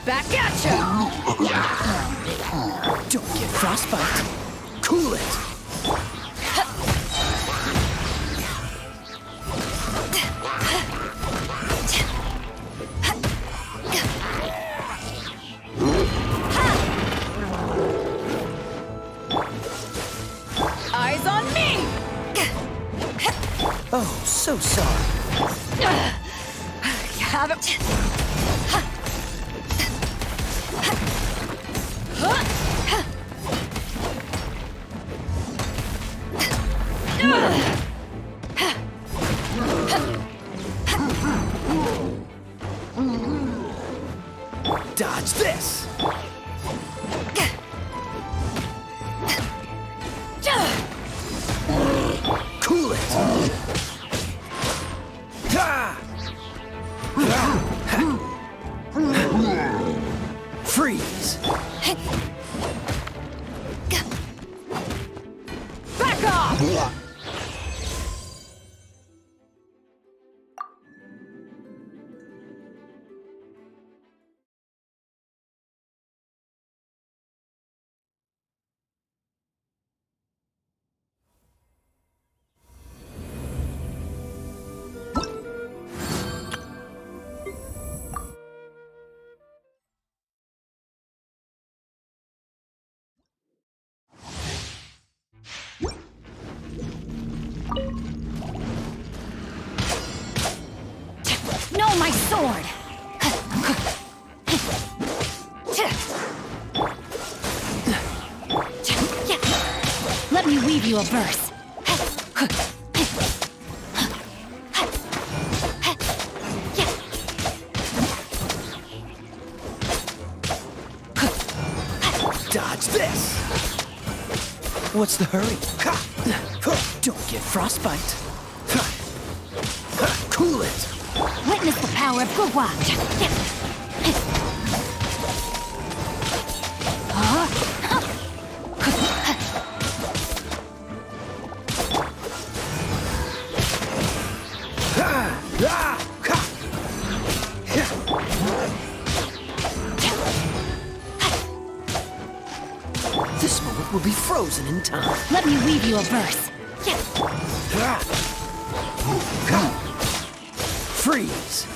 Back at ya! Don't get frostbite. Cool it. Eyes on me! Oh, so sorry. Have it. Dodge this. Cool it. Freeze. Back off! No, my sword! Let me weave you a verse. Dodge this. What's the hurry? Don't get frostbite. Cool it. Witness the power of Gugwa. This moment will be frozen in time. Let me weave you a verse. Freeze.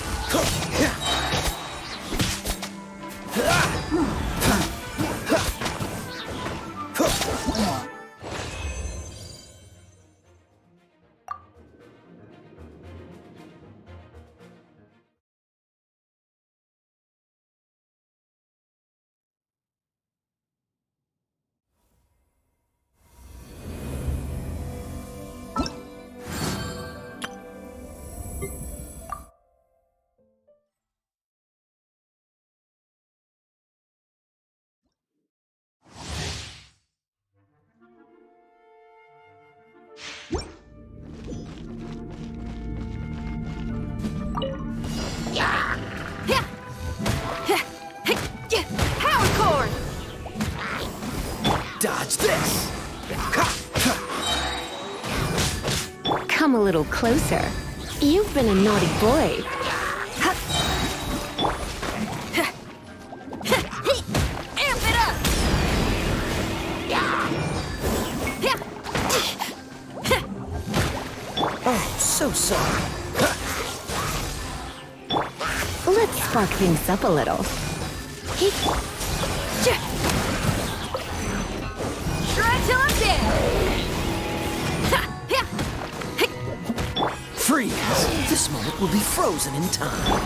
Power cord! Dodge this. Come a little closer. You've been a naughty boy. Amp it up! Oh, so sorry. Let's spark things up a little. Shred till I'm dead! Freeze. This moment will be frozen in time.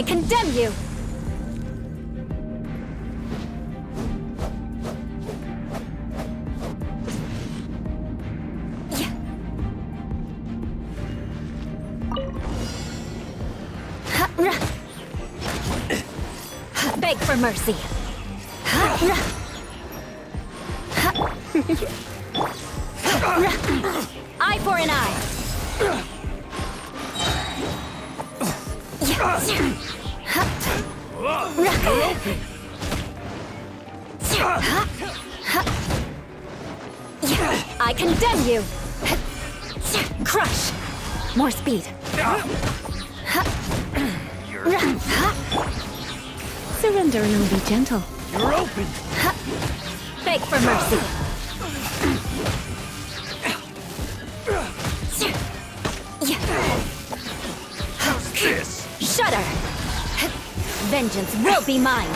condemn you! Beg for mercy. Eye for an eye. I condemn you. Crush. More speed. Surrender and I'll be gentle. You're open! Beg for mercy. How's this? Shudder. Vengeance will be mine.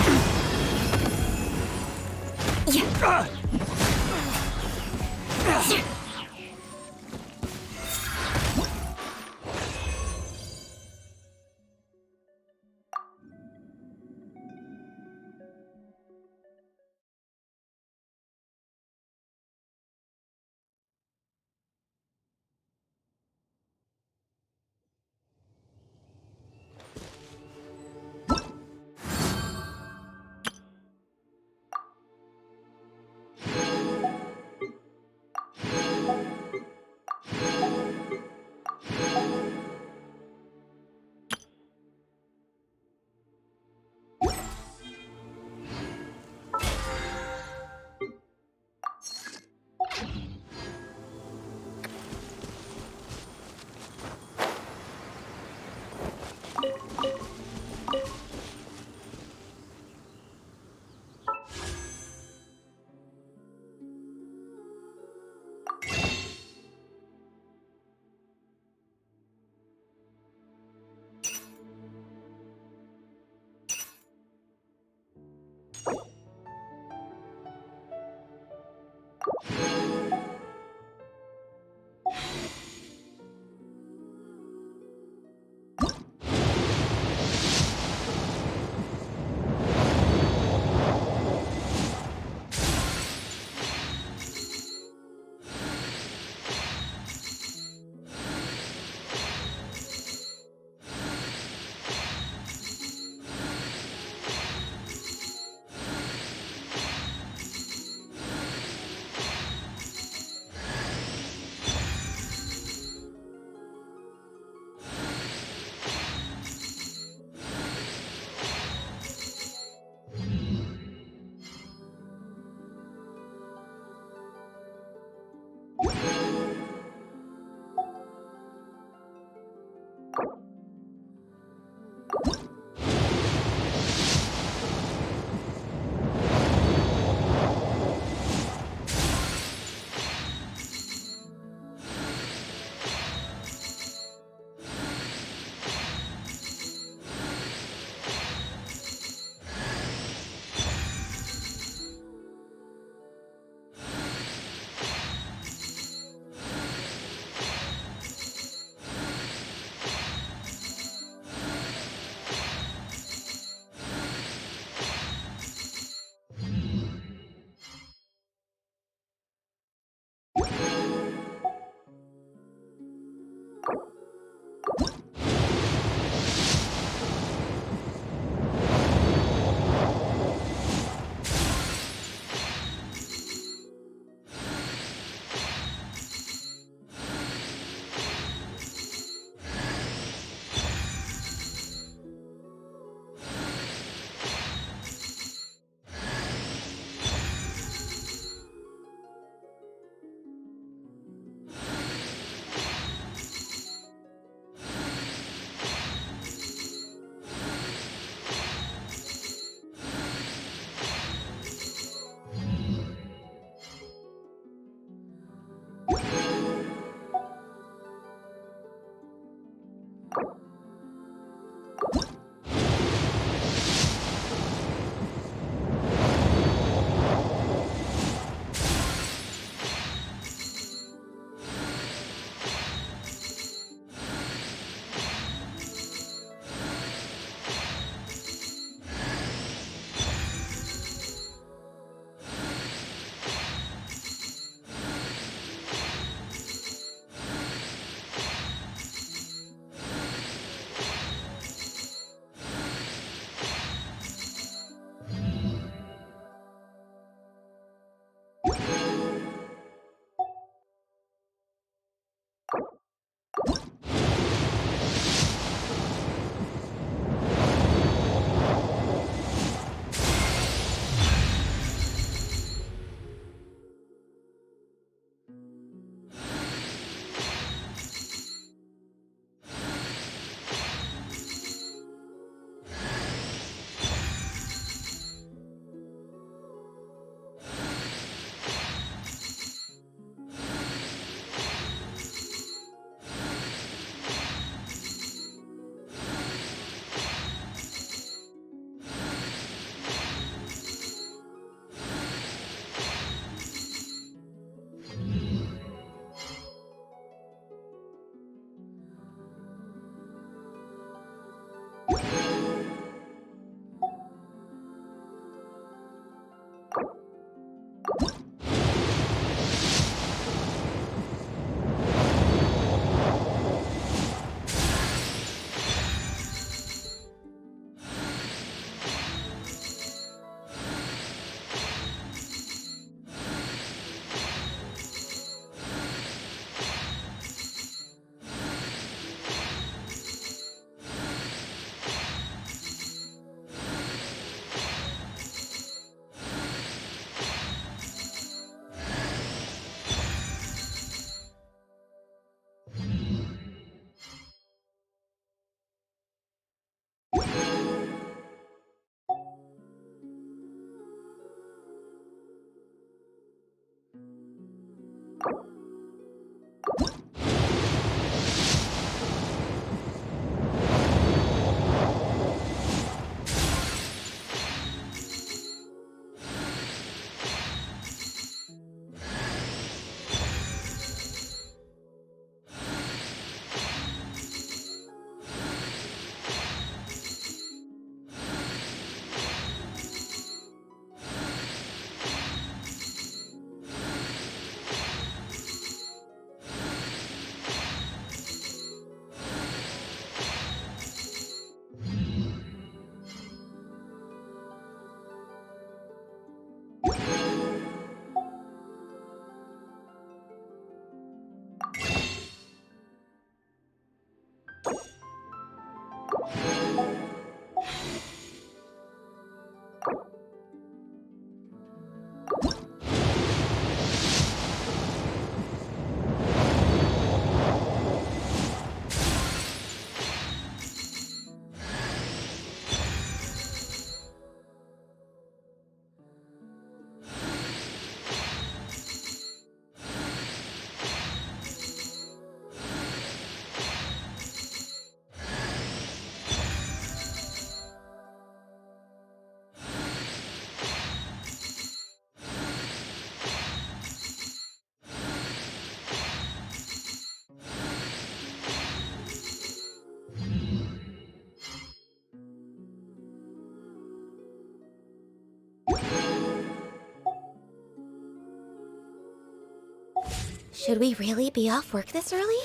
Should we really be off work this early?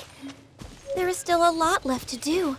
There is still a lot left to do.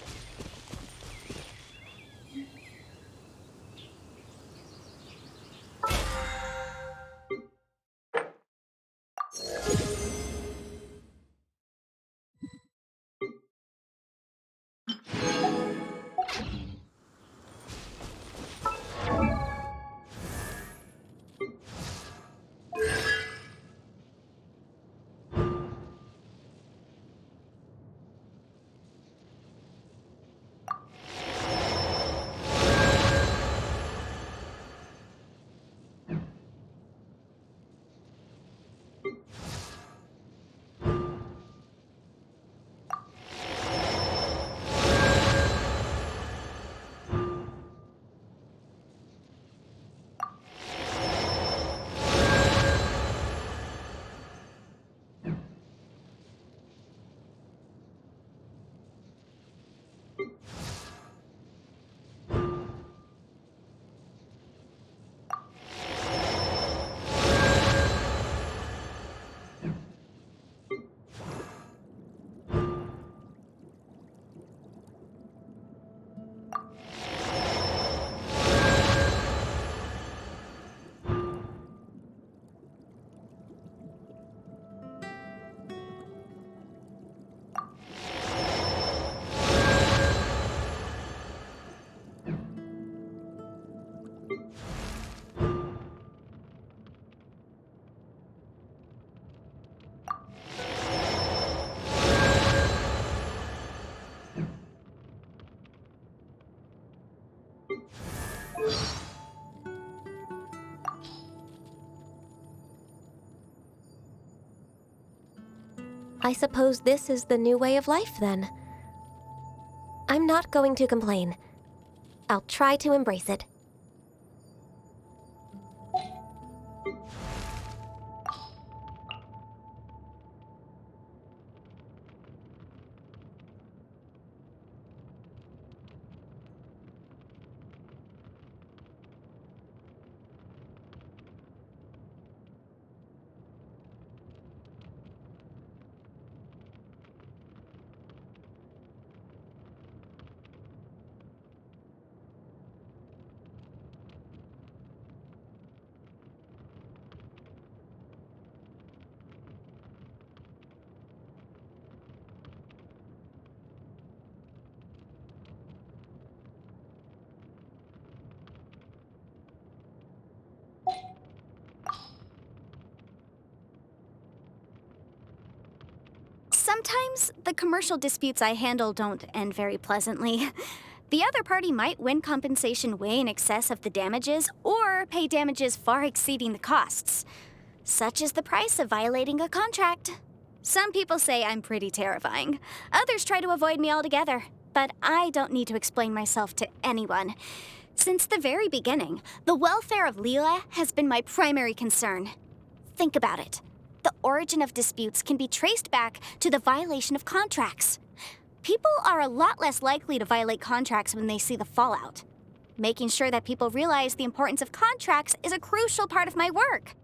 I suppose this is the new way of life, then. I'm not going to complain. I'll try to embrace it. Sometimes the commercial disputes I handle don't end very pleasantly. The other party might win compensation way in excess of the damages, or pay damages far exceeding the costs. Such is the price of violating a contract. Some people say I'm pretty terrifying. Others try to avoid me altogether. But I don't need to explain myself to anyone. Since the very beginning, the welfare of Leela has been my primary concern. Think about it. The origin of disputes can be traced back to the violation of contracts. People are a lot less likely to violate contracts when they see the fallout. Making sure that people realize the importance of contracts is a crucial part of my work.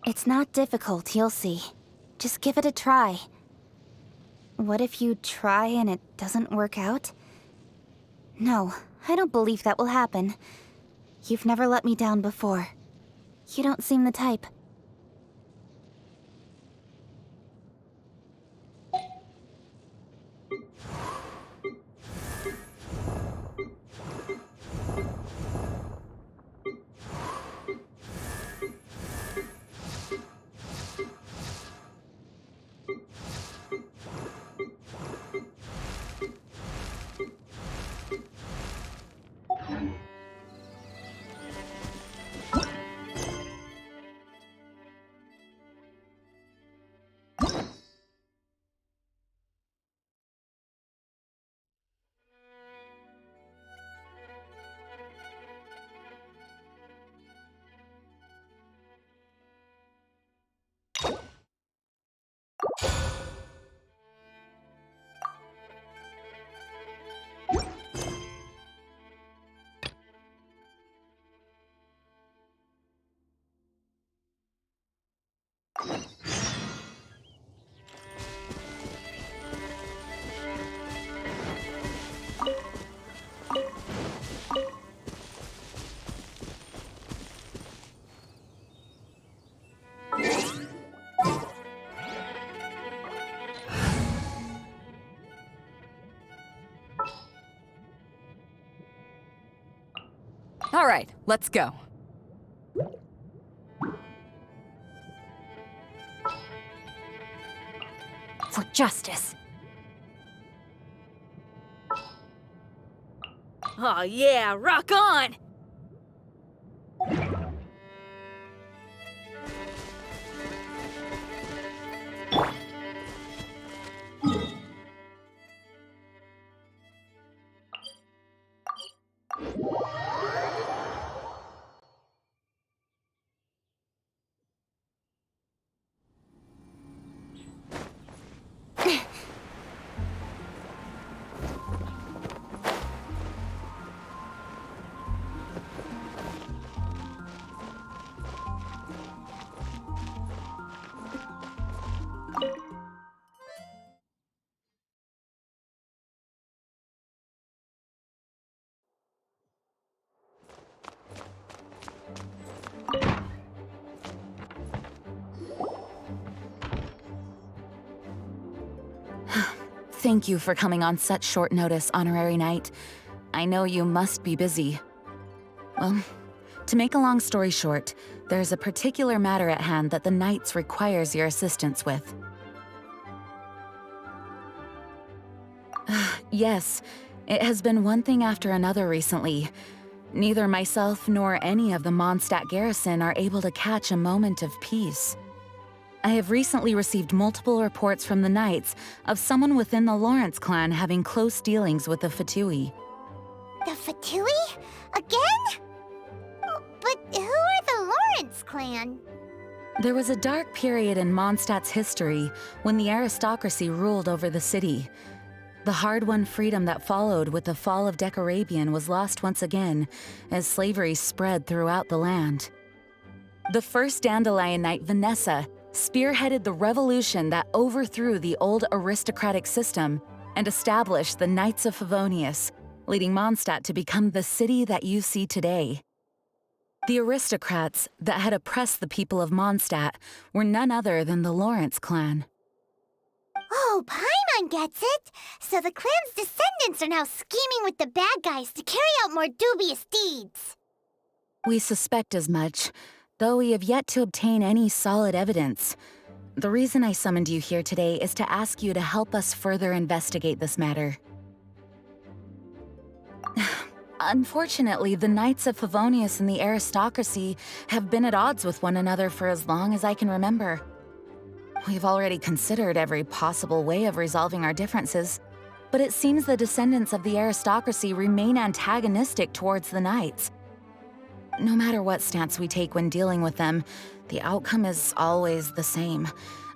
It's not difficult, you'll see. Just give it a try. What if you try and it doesn't work out? No, I don't believe that will happen. You've never let me down before. You don't seem the type. All right, let's go. For justice. Oh yeah, rock on! Thank you for coming on such short notice, Honorary Knight. I know you must be busy. Well, to make a long story short, there's a particular matter at hand that the Knights requires your assistance with. Yes, it has been one thing after another recently. Neither myself nor any of the Mondstadt garrison are able to catch a moment of peace. I have recently received multiple reports from the Knights of someone within the Lawrence clan having close dealings with the Fatui. The Fatui? Again? But who are the Lawrence clan? There was a dark period in Mondstadt's history when the aristocracy ruled over the city. The hard-won freedom that followed with the fall of Decarabian was lost once again as slavery spread throughout the land. The first Dandelion Knight, Vanessa, spearheaded the revolution that overthrew the old aristocratic system and established the Knights of Favonius, leading Mondstadt to become the city that you see today. The aristocrats that had oppressed the people of Mondstadt were none other than the Lawrence clan. Oh, Paimon gets it! So the clan's descendants are now scheming with the bad guys to carry out more dubious deeds. We suspect as much, though we have yet to obtain any solid evidence. The reason I summoned you here today is to ask you to help us further investigate this matter. Unfortunately, the Knights of Favonius and the aristocracy have been at odds with one another for as long as I can remember. We've already considered every possible way of resolving our differences, but it seems the descendants of the aristocracy remain antagonistic towards the Knights. No matter what stance we take when dealing with them, the outcome is always the same.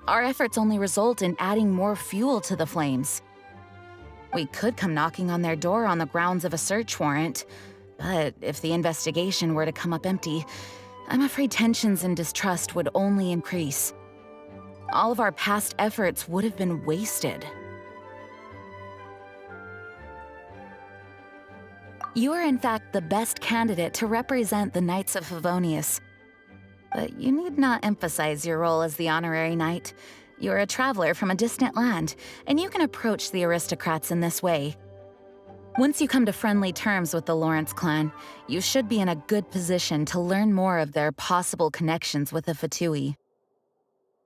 Our efforts only result in adding more fuel to the flames. We could come knocking on their door on the grounds of a search warrant, but if the investigation were to come up empty, I'm afraid tensions and distrust would only increase. All of our past efforts would have been wasted. You are in fact the best candidate to represent the Knights of Favonius. But you need not emphasize your role as the honorary knight. You're a traveler from a distant land, and you can approach the aristocrats in this way. Once you come to friendly terms with the Lawrence clan, you should be in a good position to learn more of their possible connections with the Fatui.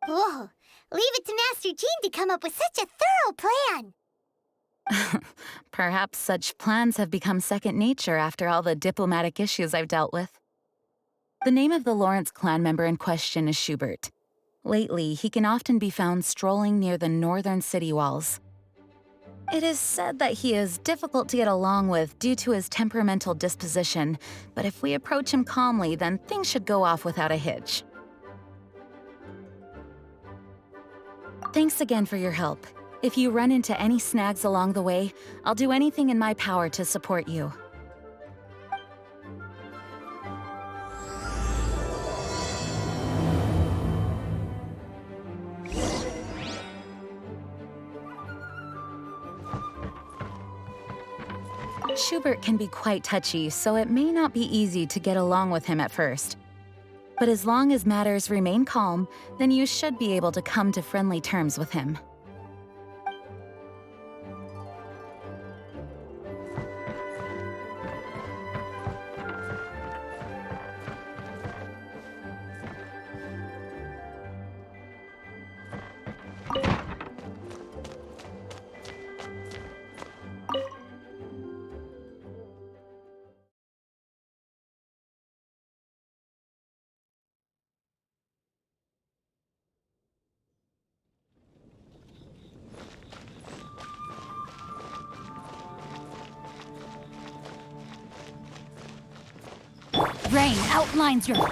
Whoa, leave it to Master Jean to come up with such a thorough plan. Perhaps such plans have become second nature after all the diplomatic issues I've dealt with. The name of the Lawrence clan member in question is Schubert. Lately, he can often be found strolling near the northern city walls. It is said that he is difficult to get along with due to his temperamental disposition, but if we approach him calmly, then things should go off without a hitch. Thanks again for your help. If you run into any snags along the way, I'll do anything in my power to support you. Schubert can be quite touchy, so it may not be easy to get along with him at first. But as long as matters remain calm, then you should be able to come to friendly terms with him. Rain outlines your...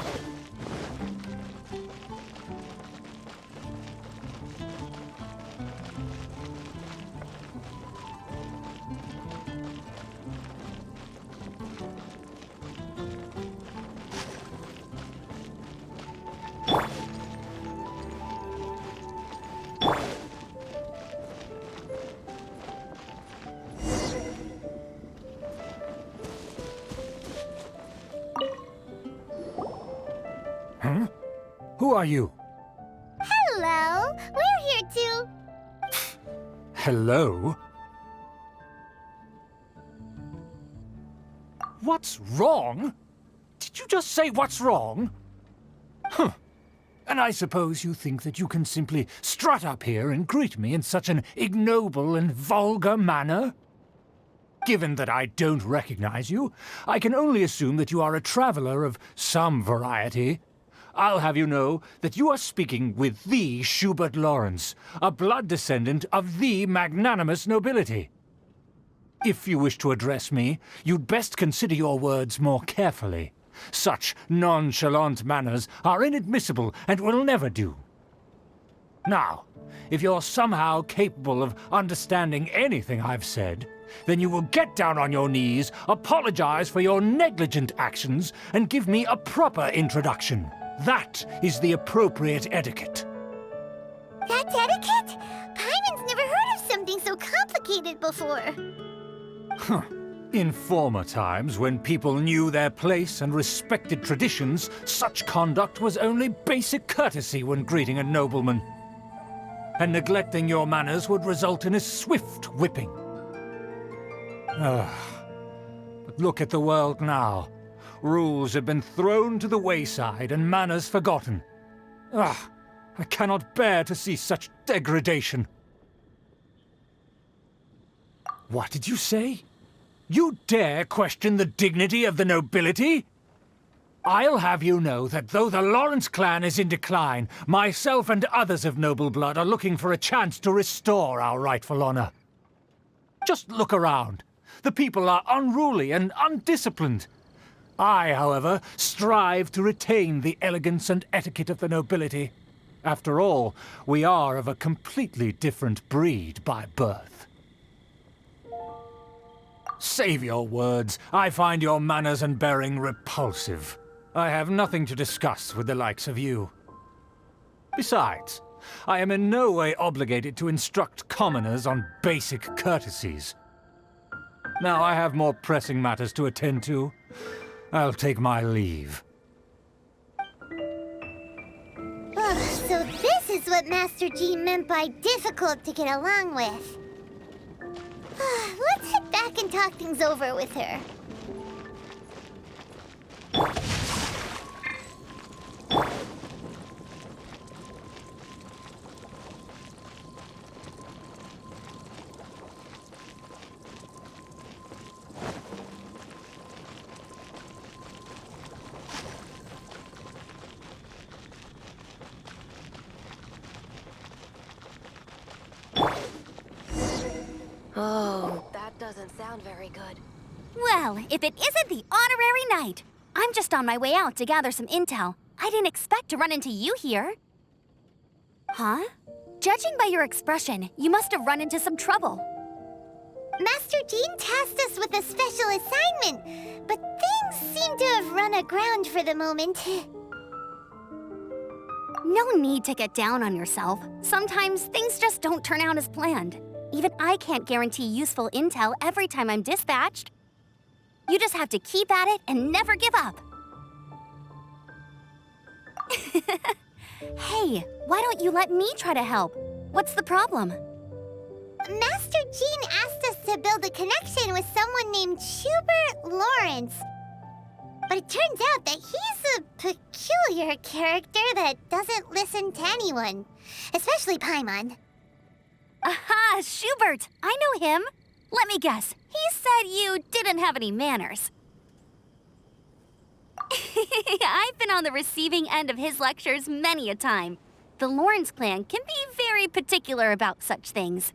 Who are you? Hello, we're here too. Hello? What's wrong? Did you just say what's wrong? Huh. And I suppose you think that you can simply strut up here and greet me in such an ignoble and vulgar manner? Given that I don't recognize you, I can only assume that you are a traveler of some variety. I'll have you know that you are speaking with the Schubert Lawrence, a blood descendant of the magnanimous nobility. If you wish to address me, you'd best consider your words more carefully. Such nonchalant manners are inadmissible and will never do. Now, if you're somehow capable of understanding anything I've said, then you will get down on your knees, apologize for your negligent actions, and give me a proper introduction. That is the appropriate etiquette. That's etiquette? Paimon's never heard of something so complicated before. Huh. In former times, when people knew their place and respected traditions, such conduct was only basic courtesy when greeting a nobleman. And neglecting your manners would result in a swift whipping. But look at the world now. Rules have been thrown to the wayside and manners forgotten. I cannot bear to see such degradation. What did you say? You dare question the dignity of the nobility? I'll have you know that though the Lawrence clan is in decline, myself and others of noble blood are looking for a chance to restore our rightful honor. Just look around. The people are unruly and undisciplined. I, however, strive to retain the elegance and etiquette of the nobility. After all, we are of a completely different breed by birth. Save your words. I find your manners and bearing repulsive. I have nothing to discuss with the likes of you. Besides, I am in no way obligated to instruct commoners on basic courtesies. Now I have more pressing matters to attend to. I'll take my leave. So this is what Master Jean meant by difficult to get along with. Let's head back and talk things over with her. Oh, that doesn't sound very good. Well, if it isn't the honorary knight. I'm just on my way out to gather some intel. I didn't expect to run into you here. Huh? Judging by your expression, you must have run into some trouble. Master Jean tasked us with a special assignment, but things seem to have run aground for the moment. No need to get down on yourself. Sometimes things just don't turn out as planned. Even I can't guarantee useful intel every time I'm dispatched. You just have to keep at it and never give up. Hey, why don't you let me try to help? What's the problem? Master Jean asked us to build a connection with someone named Schubert Lawrence. But it turns out that he's a peculiar character that doesn't listen to anyone, especially Paimon. Aha, Schubert! I know him. Let me guess. He said you didn't have any manners. I've been on the receiving end of his lectures many a time. The Lawrence clan can be very particular about such things.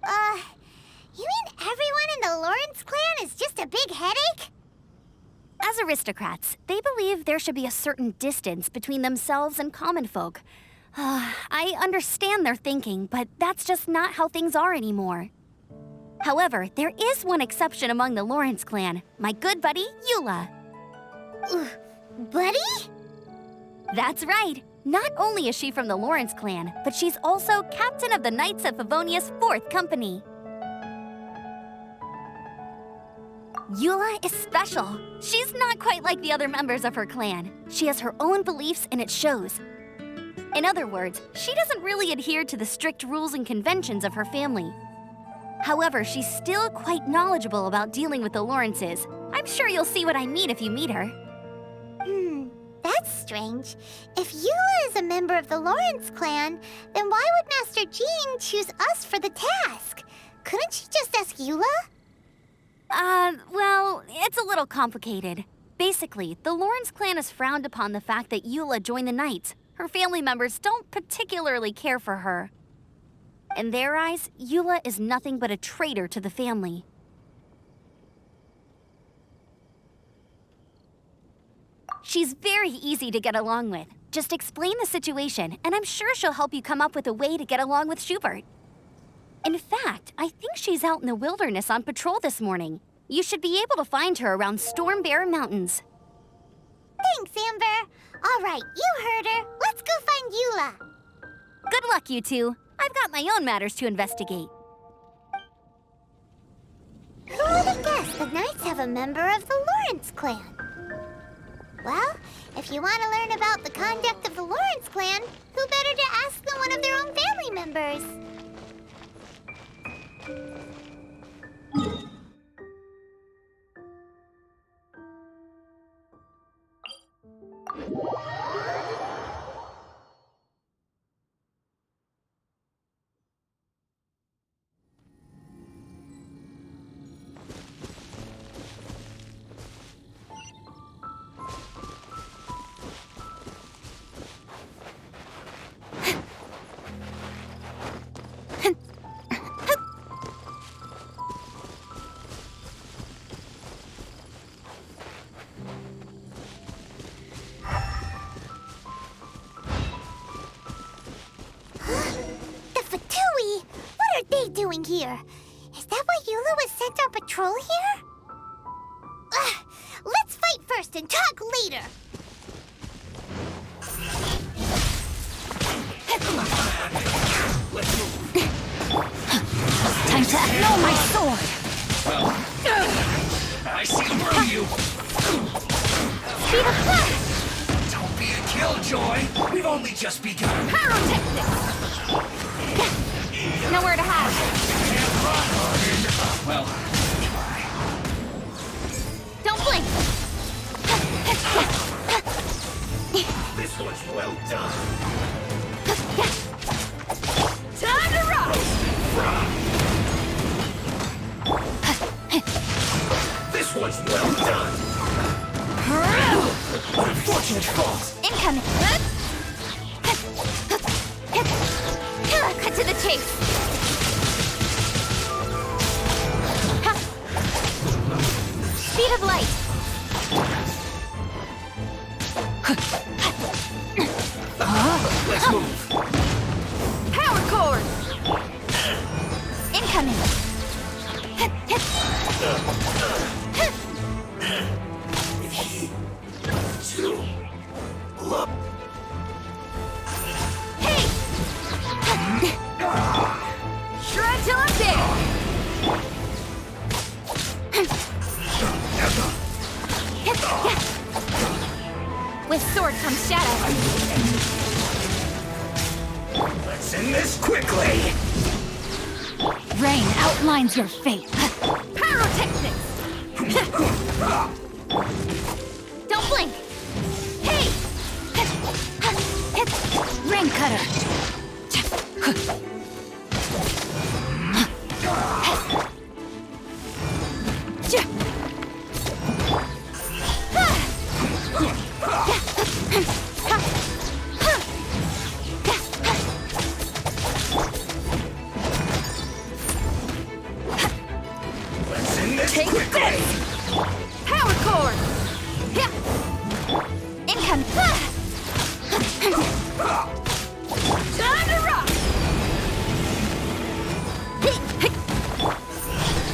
You mean everyone in the Lawrence clan is just a big headache? As aristocrats, they believe there should be a certain distance between themselves and common folk. I understand their thinking, but that's just not how things are anymore. However, there is one exception among the Lawrence clan, my good buddy, Eula. Buddy? That's right. Not only is she from the Lawrence clan, but she's also captain of the Knights of Favonia's 4th Company. Eula is special. She's not quite like the other members of her clan. She has her own beliefs and it shows. In other words, she doesn't really adhere to the strict rules and conventions of her family. However, she's still quite knowledgeable about dealing with the Lawrences. I'm sure you'll see what I mean if you meet her. That's strange. If Eula is a member of the Lawrence clan, then why would Master Jean choose us for the task? Couldn't she just ask Eula? Well, it's a little complicated. Basically, the Lawrence clan has frowned upon the fact that Eula joined the Knights. Her family members don't particularly care for her. In their eyes, Eula is nothing but a traitor to the family. She's very easy to get along with. Just explain the situation, and I'm sure she'll help you come up with a way to get along with Schubert. In fact, I think she's out in the wilderness on patrol this morning. You should be able to find her around Storm Bear Mountains. Thanks, Amber. All right, you heard her. Let's go find Eula. Good luck, you two. I've got my own matters to investigate. Who would have guessed the Knights have a member of the Lawrence clan? Well, if you want to learn about the conduct of the Lawrence clan, who better to ask than one of their own family members? Doing here? Is that why Eula was sent on patrol here? Let's fight first first and talk later. Time to know my sword! I see through you. Speed of flash! Don't be a killjoy. We've only just begun. Pyrotechnics! Nowhere to hide. Well, Don't blink! this was well done. Time to rock! This was well done. Unfortunate fault. Incoming! Cut to the chase! Speed of light! Let's move. Power cord! Incoming! Hey! Shred till I'm dead! With sword comes shadow. Let's end this quickly. Rain outlines your fate. Pyrotechnics! Don't blink! Hey! Rain cutter! Let's end this Take quickly. this! Power cord! Incoming! Time to rock!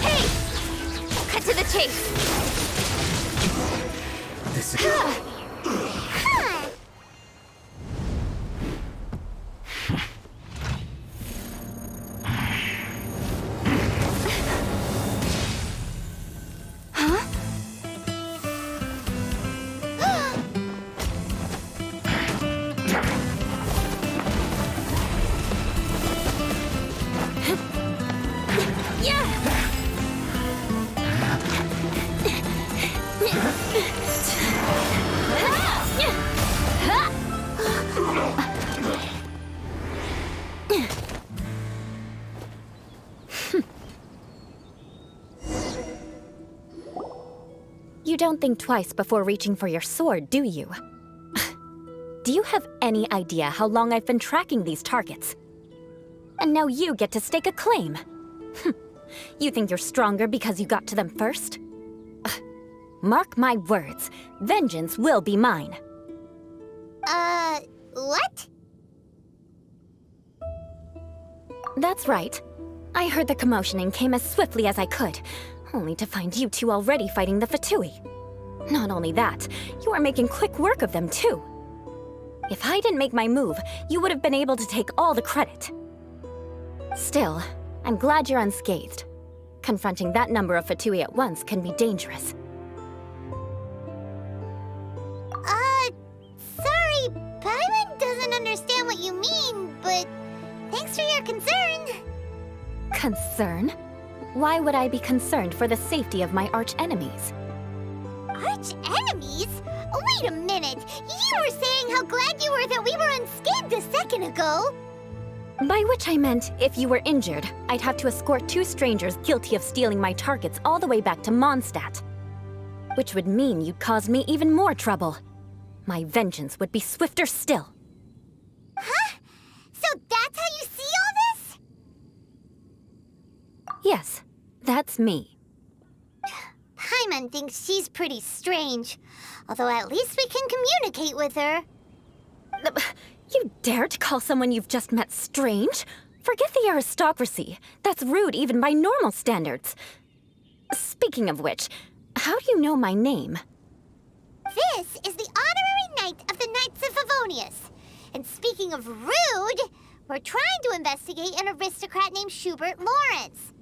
Hey! Cut to the chase! This is... You don't think twice before reaching for your sword, do you? Do you have any idea how long I've been tracking these targets? And now you get to stake a claim. You think you're stronger because you got to them first? Mark my words, vengeance will be mine. What? That's right. I heard the commotion and came as swiftly as I could, only to find you two already fighting the Fatui. Not only that, you are making quick work of them too. If I didn't make my move, you would have been able to take all the credit. Still, I'm glad you're unscathed. Confronting that number of Fatui at once can be dangerous. Sorry, Paimon doesn't understand what you mean, but thanks for your concern. Concern? Why would I be concerned for the safety of my arch-enemies? Arch-enemies? Wait a minute! You were saying how glad you were that we were unscathed a second ago! By which I meant, if you were injured, I'd have to escort 2 strangers guilty of stealing my targets all the way back to Mondstadt. Which would mean you'd caused me even more trouble. My vengeance would be swifter still. Huh? So that's how you see all this? Yes, that's me. Paimon thinks she's pretty strange. Although at least we can communicate with her. You dare to call someone you've just met strange? Forget the aristocracy. That's rude even by normal standards. Speaking of which, how do you know my name? This is the honorary knight of the Knights of Favonius. And speaking of rude, we're trying to investigate an aristocrat named Schubert Lawrence.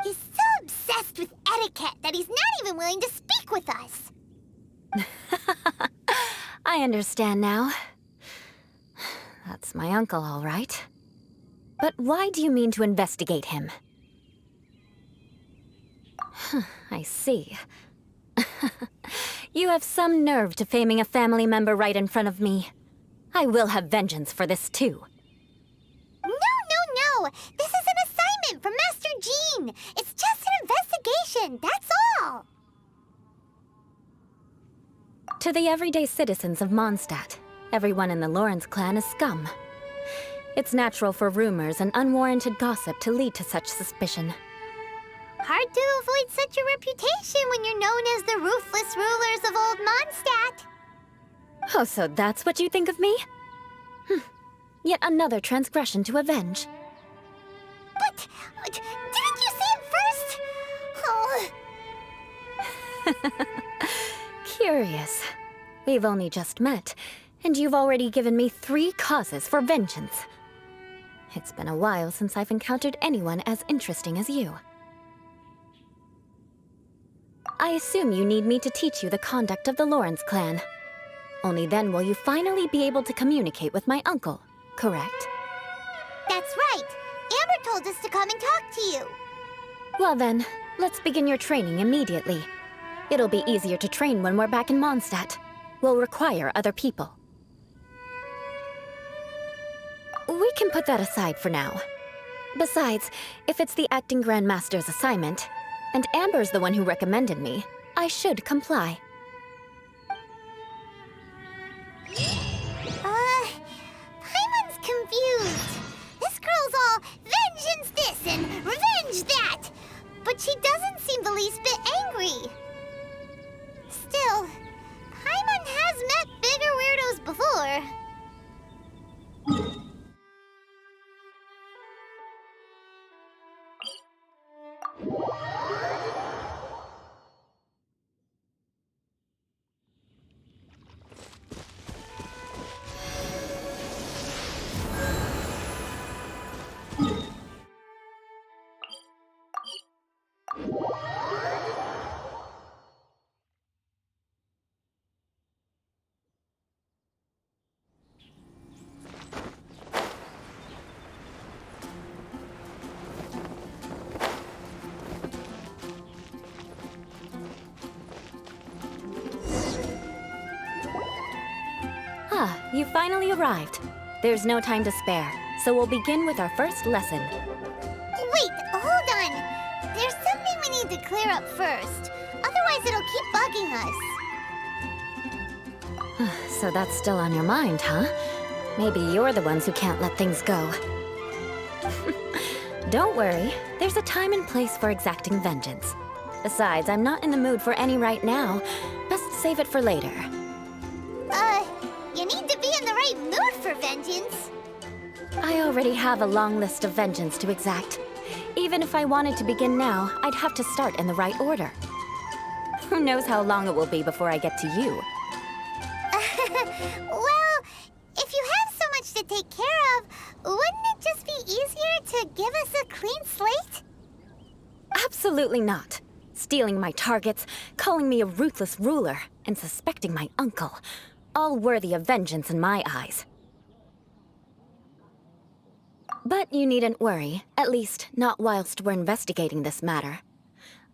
He's so obsessed with etiquette that he's not even willing to speak with us. I understand now. That's my uncle, all right. But why do you mean to investigate him? I see. You have some nerve to faming a family member right in front of me. I will have vengeance for this, too. No. This is an assignment from Master Jean. It's just an investigation, that's all. To the everyday citizens of Mondstadt, everyone in the Lawrence clan is scum. It's natural for rumors and unwarranted gossip to lead to such suspicion. Hard to avoid such a reputation when you're known as the ruthless rulers of Old Mondstadt. Oh, so that's what you think of me? Yet another transgression to avenge. But didn't you say it first? Oh. Curious. We've only just met, and you've already given me 3 causes for vengeance. It's been a while since I've encountered anyone as interesting as you. I assume you need me to teach you the conduct of the Lawrence clan. Only then will you finally be able to communicate with my uncle, correct? That's right. Amber told us to come and talk to you. Well then, let's begin your training immediately. It'll be easier to train when we're back in Mondstadt. We'll require other people. We can put that aside for now. Besides, if it's the acting Grandmaster's assignment, and Amber's the one who recommended me, I should comply. Paimon's confused. This girl's all vengeance this and revenge that. But she doesn't seem the least bit angry. Still, Paimon has met bigger weirdos before. You finally arrived. There's no time to spare, so we'll begin with our first lesson. Wait, hold on. There's something we need to clear up first. Otherwise, it'll keep bugging us. So that's still on your mind, huh? Maybe you're the ones who can't let things go. Don't worry, there's a time and place for exacting vengeance. Besides, I'm not in the mood for any right now. Best save it for later. You need to be in the right mood for vengeance. I already have a long list of vengeance to exact. Even if I wanted to begin now, I'd have to start in the right order. Who knows how long it will be before I get to you? Well, if you have so much to take care of, wouldn't it just be easier to give us a clean slate? Absolutely not. Stealing my targets, calling me a ruthless ruler, and suspecting my uncle. All worthy of vengeance in my eyes. But you needn't worry, at least not whilst we're investigating this matter.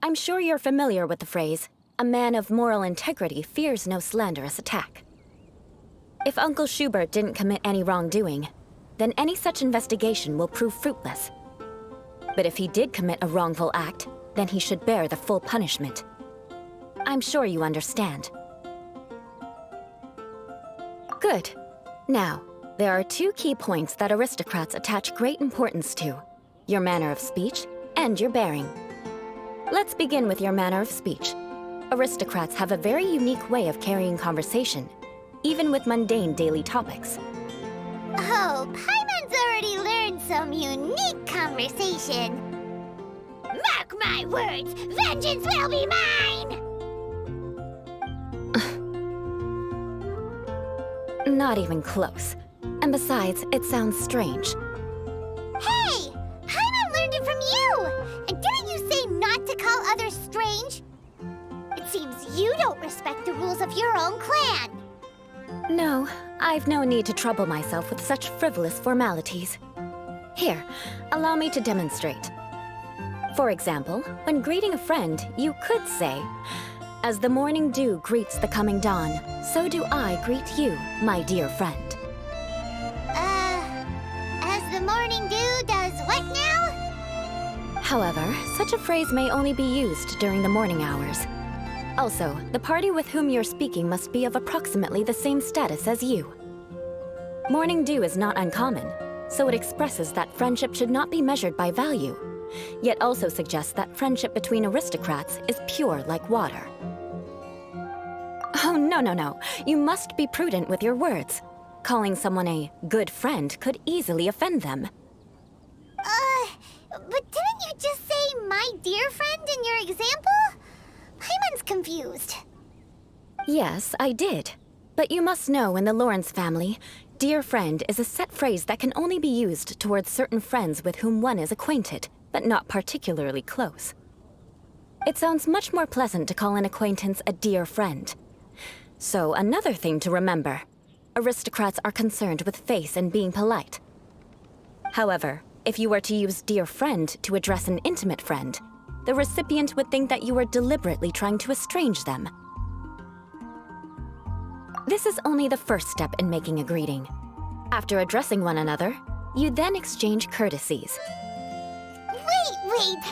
I'm sure you're familiar with the phrase, a man of moral integrity fears no slanderous attack. If Uncle Schubert didn't commit any wrongdoing, then any such investigation will prove fruitless. But if he did commit a wrongful act, then he should bear the full punishment. I'm sure you understand. Good. Now, there are 2 key points that aristocrats attach great importance to: your manner of speech and your bearing. Let's begin with your manner of speech. Aristocrats have a very unique way of carrying conversation, even with mundane daily topics. Oh, Paimon's already learned some unique conversation. Mark my words, vengeance will be mine! Not even close. And besides, it sounds strange. Hey! Paimon learned it from you! And didn't you say not to call others strange? It seems you don't respect the rules of your own clan. No, I've no need to trouble myself with such frivolous formalities. Here, allow me to demonstrate. For example, when greeting a friend, you could say, "As the morning dew greets the coming dawn, so do I greet you, my dear friend." As the morning dew does what now? However, such a phrase may only be used during the morning hours. Also, the party with whom you're speaking must be of approximately the same status as you. Morning dew is not uncommon, so it expresses that friendship should not be measured by value, yet also suggests that friendship between aristocrats is pure like water. Oh, no. You must be prudent with your words. Calling someone a good friend could easily offend them. But didn't you just say my dear friend in your example? Paimon's confused. Yes, I did. But you must know in the Lawrence family, dear friend is a set phrase that can only be used towards certain friends with whom one is acquainted, but not particularly close. It sounds much more pleasant to call an acquaintance a dear friend. So another thing to remember, aristocrats are concerned with face and being polite. However, if you were to use dear friend to address an intimate friend, the recipient would think that you were deliberately trying to estrange them. This is only the first step in making a greeting. After addressing one another, you then exchange courtesies. Wait.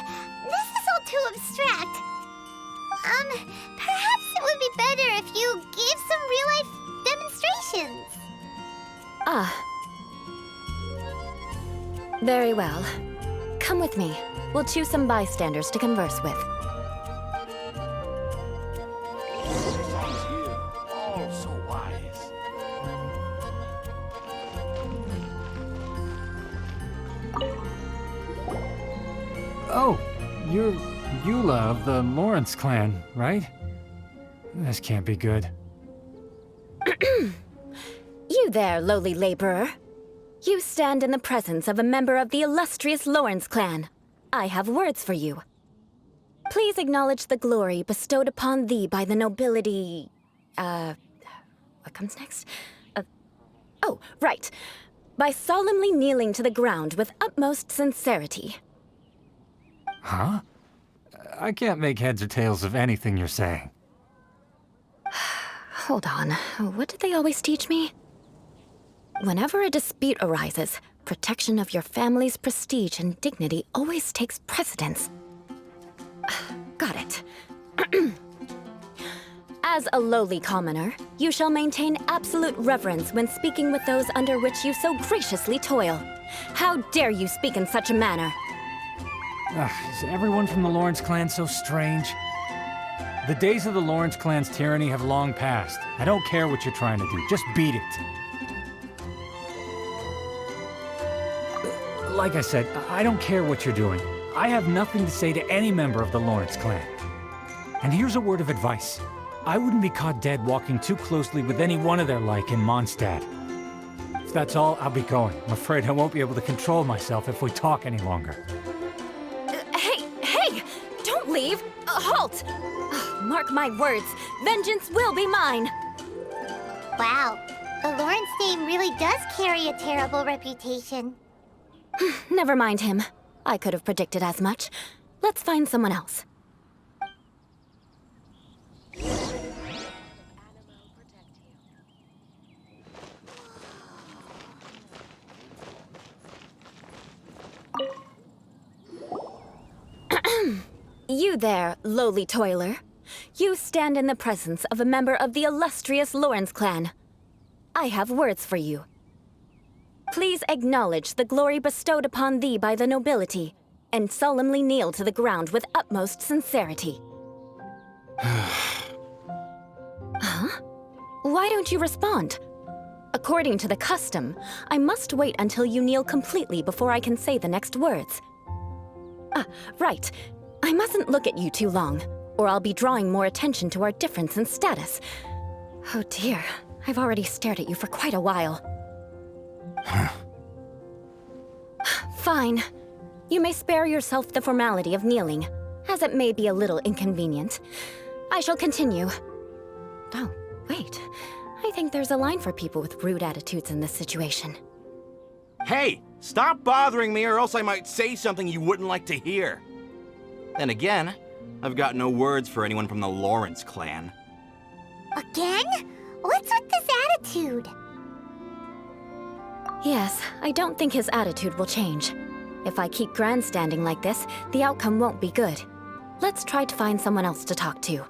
This is all too abstract. Perhaps it would be better if you gave some real-life demonstrations. Very well. Come with me. We'll choose some bystanders to converse with. All so wise. Oh, you're Eula of the Lawrence clan, right? This can't be good. You there, lowly laborer. You stand in the presence of a member of the illustrious Lawrence clan. I have words for you. Please acknowledge the glory bestowed upon thee by the nobility... what comes next? Oh, right. By solemnly kneeling to the ground with utmost sincerity. Huh? I can't make heads or tails of anything you're saying. Hold on. What did they always teach me? Whenever a dispute arises, protection of your family's prestige and dignity always takes precedence. Got it. As a lowly commoner, you shall maintain absolute reverence when speaking with those under which you so graciously toil. How dare you speak in such a manner? Is everyone from the Lawrence clan so strange? The days of the Lawrence clan's tyranny have long passed. I don't care what you're trying to do. Just beat it. Like I said, I don't care what you're doing. I have nothing to say to any member of the Lawrence clan. And here's a word of advice. I wouldn't be caught dead walking too closely with any one of their like in Mondstadt. If that's all, I'll be going. I'm afraid I won't be able to control myself if we talk any longer. Hey! Don't leave! Halt! Mark my words, vengeance will be mine! Wow, the Lawrence name really does carry a terrible reputation. Never mind him. I could have predicted as much. Let's find someone else. You there, lowly toiler. You stand in the presence of a member of the illustrious Lawrence clan. I have words for you. Please acknowledge the glory bestowed upon thee by the nobility, and solemnly kneel to the ground with utmost sincerity. Huh? Why don't you respond? According to the custom, I must wait until you kneel completely before I can say the next words. Right. I mustn't look at you too long, or I'll be drawing more attention to our difference in status. Oh dear, I've already stared at you for quite a while. Fine. You may spare yourself the formality of kneeling, as it may be a little inconvenient. I shall continue. Oh, wait. I think there's a line for people with rude attitudes in this situation. Hey, stop bothering me or else I might say something you wouldn't like to hear. Then again, I've got no words for anyone from the Lawrence clan. Again? What's with this attitude? Yes, I don't think his attitude will change. If I keep grandstanding like this, the outcome won't be good. Let's try to find someone else to talk to.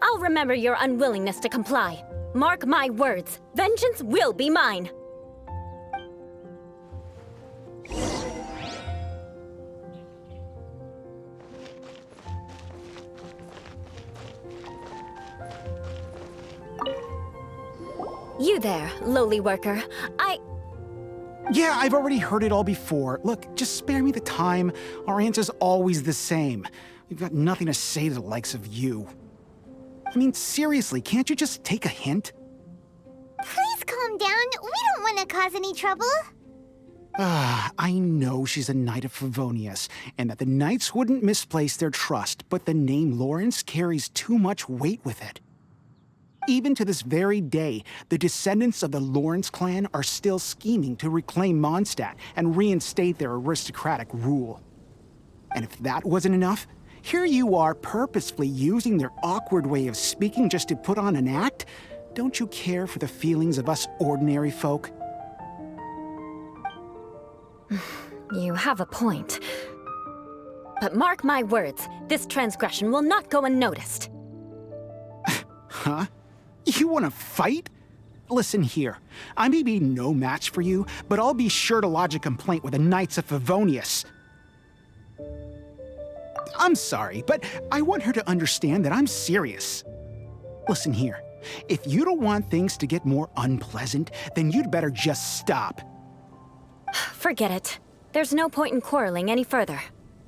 I'll remember your unwillingness to comply. Mark my words, vengeance will be mine. You there, lowly worker. Yeah, I've already heard it all before. Look, just spare me the time. Our answer's always the same. We've got nothing to say to the likes of you. I mean, seriously, can't you just take a hint? Please calm down. We don't want to cause any trouble. I know she's a Knight of Favonius, and that the Knights wouldn't misplace their trust, but the name Lawrence carries too much weight with it. Even to this very day, the descendants of the Lawrence clan are still scheming to reclaim Mondstadt and reinstate their aristocratic rule. And if that wasn't enough, here you are purposefully using their awkward way of speaking just to put on an act? Don't you care for the feelings of us ordinary folk? You have a point. But mark my words, this transgression will not go unnoticed. Huh? You want to fight? Listen here, I may be no match for you, but I'll be sure to lodge a complaint with the Knights of Favonius. I'm sorry, but I want her to understand that I'm serious. Listen here, if you don't want things to get more unpleasant, then you'd better just stop. Forget it. There's no point in quarreling any further.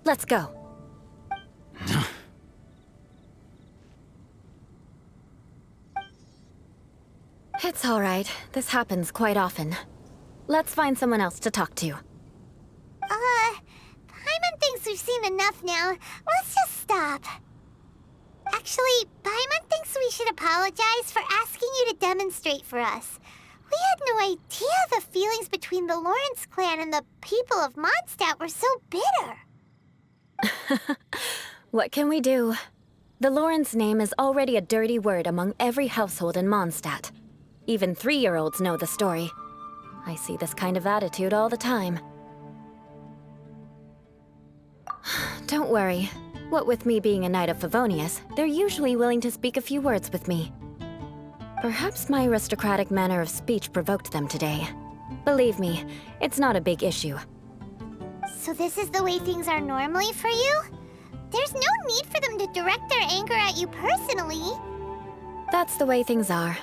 Let's go. It's all right. This happens quite often. Let's find someone else to talk to. Paimon thinks we've seen enough now. Let's just stop. Actually, Paimon thinks we should apologize for asking you to demonstrate for us. We had no idea the feelings between the Lawrence clan and the people of Mondstadt were so bitter. What can we do? The Lawrence name is already a dirty word among every household in Mondstadt. Even 3-year-olds know the story. I see this kind of attitude all the time. Don't worry. What with me being a Knight of Favonius, they're usually willing to speak a few words with me. Perhaps my aristocratic manner of speech provoked them today. Believe me, it's not a big issue. So this is the way things are normally for you? There's no need for them to direct their anger at you personally. That's the way things are.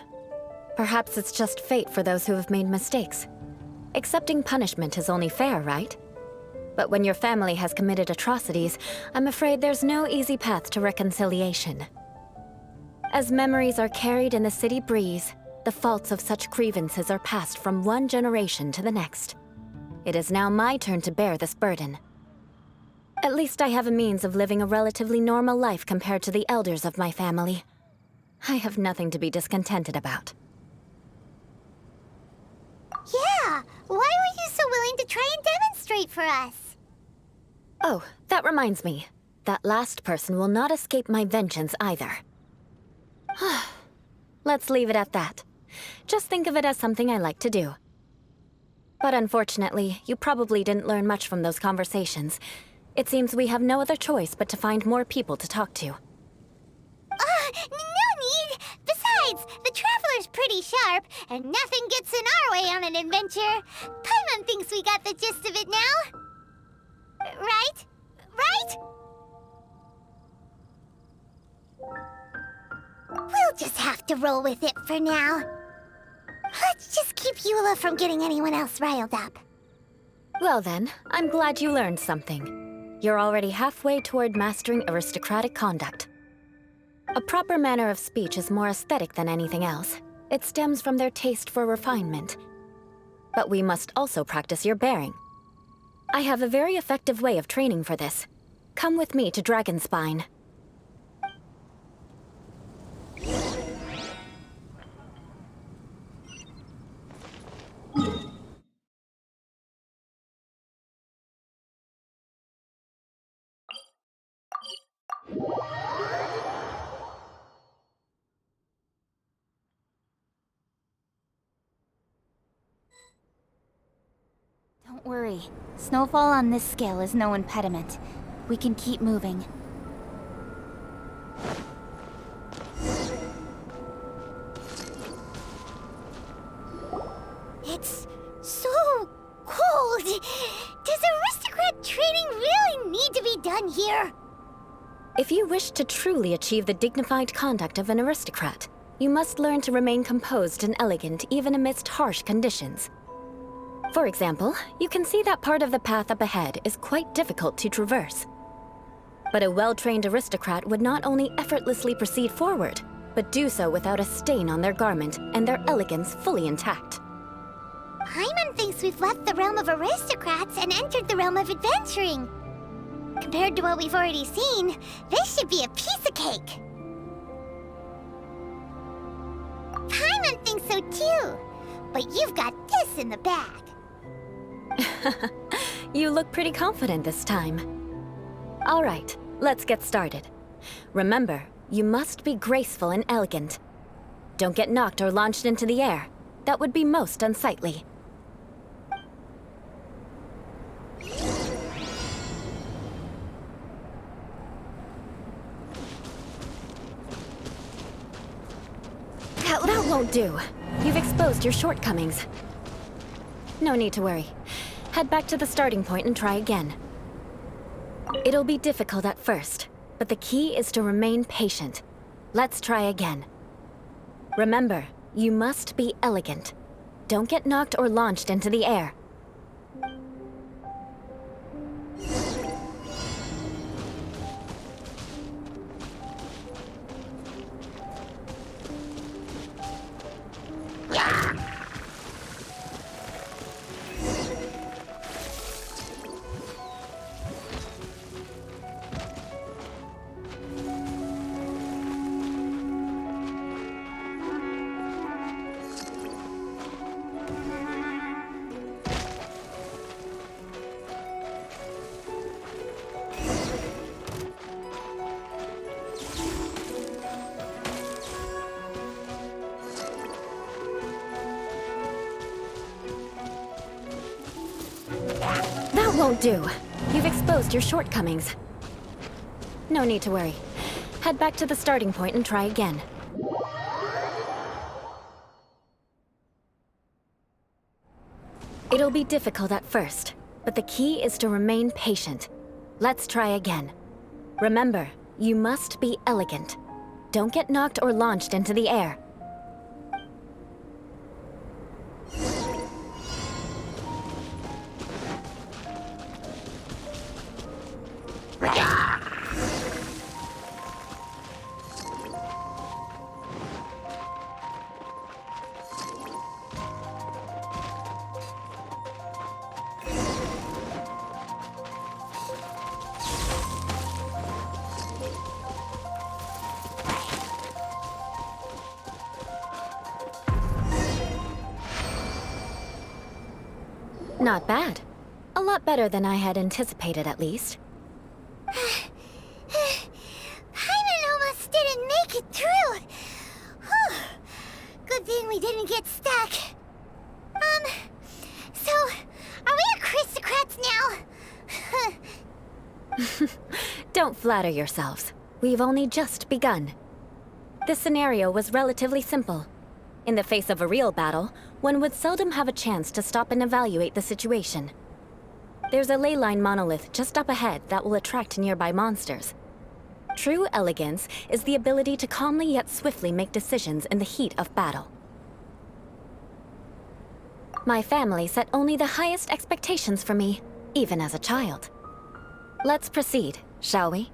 Perhaps it's just fate for those who have made mistakes. Accepting punishment is only fair, right? But when your family has committed atrocities, I'm afraid there's no easy path to reconciliation. As memories are carried in the city breeze, the faults of such grievances are passed from one generation to the next. It is now my turn to bear this burden. At least I have a means of living a relatively normal life compared to the elders of my family. I have nothing to be discontented about. Yeah, why were you so willing to try and demonstrate for us? Oh, that reminds me. That last person will not escape my vengeance either. Let's leave it at that. Just think of it as something I like to do. But unfortunately, you probably didn't learn much from those conversations. It seems we have no other choice but to find more people to talk to. No need! Besides, the Traveler's pretty sharp, and nothing gets in our way on an adventure. Paimon thinks we got the gist of it now. Right? Right? We'll just have to roll with it for now. Let's just keep Eula from getting anyone else riled up. Well then, I'm glad you learned something. You're already halfway toward mastering aristocratic conduct. A proper manner of speech is more aesthetic than anything else. It stems from their taste for refinement. But we must also practice your bearing. I have a very effective way of training for this. Come with me to Dragonspine. Don't worry. Snowfall on this scale is no impediment. We can keep moving. It's so cold. Does aristocrat training really need to be done here? If you wish to truly achieve the dignified conduct of an aristocrat, you must learn to remain composed and elegant even amidst harsh conditions. For example, you can see that part of the path up ahead is quite difficult to traverse. But a well-trained aristocrat would not only effortlessly proceed forward, but do so without a stain on their garment and their elegance fully intact. Paimon thinks we've left the realm of aristocrats and entered the realm of adventuring. Compared to what we've already seen, this should be a piece of cake. Paimon thinks so too, but you've got this in the bag. You look pretty confident this time. All right, let's get started. Remember, you must be graceful and elegant. Don't get knocked or launched into the air. That would be most unsightly. That won't do. You've exposed your shortcomings. No need to worry. Head back to the starting point and try again. It'll be difficult at first, but the key is to remain patient. Let's try again. Remember, you must be elegant. Don't get knocked or launched into the air. That won't do. You've exposed your shortcomings. No need to worry. Head back to the starting point and try again. It'll be difficult at first, but the key is to remain patient. Let's try again. Remember, you must be elegant. Don't get knocked or launched into the air. Not bad. A lot better than I had anticipated, at least. Paimon almost didn't make it through. Whew. Good thing we didn't get stuck. So, are we aristocrats now? Don't flatter yourselves. We've only just begun. This scenario was relatively simple. In the face of a real battle, one would seldom have a chance to stop and evaluate the situation. There's a ley line monolith just up ahead that will attract nearby monsters. True elegance is the ability to calmly yet swiftly make decisions in the heat of battle. My family set only the highest expectations for me, even as a child. Let's proceed, shall we?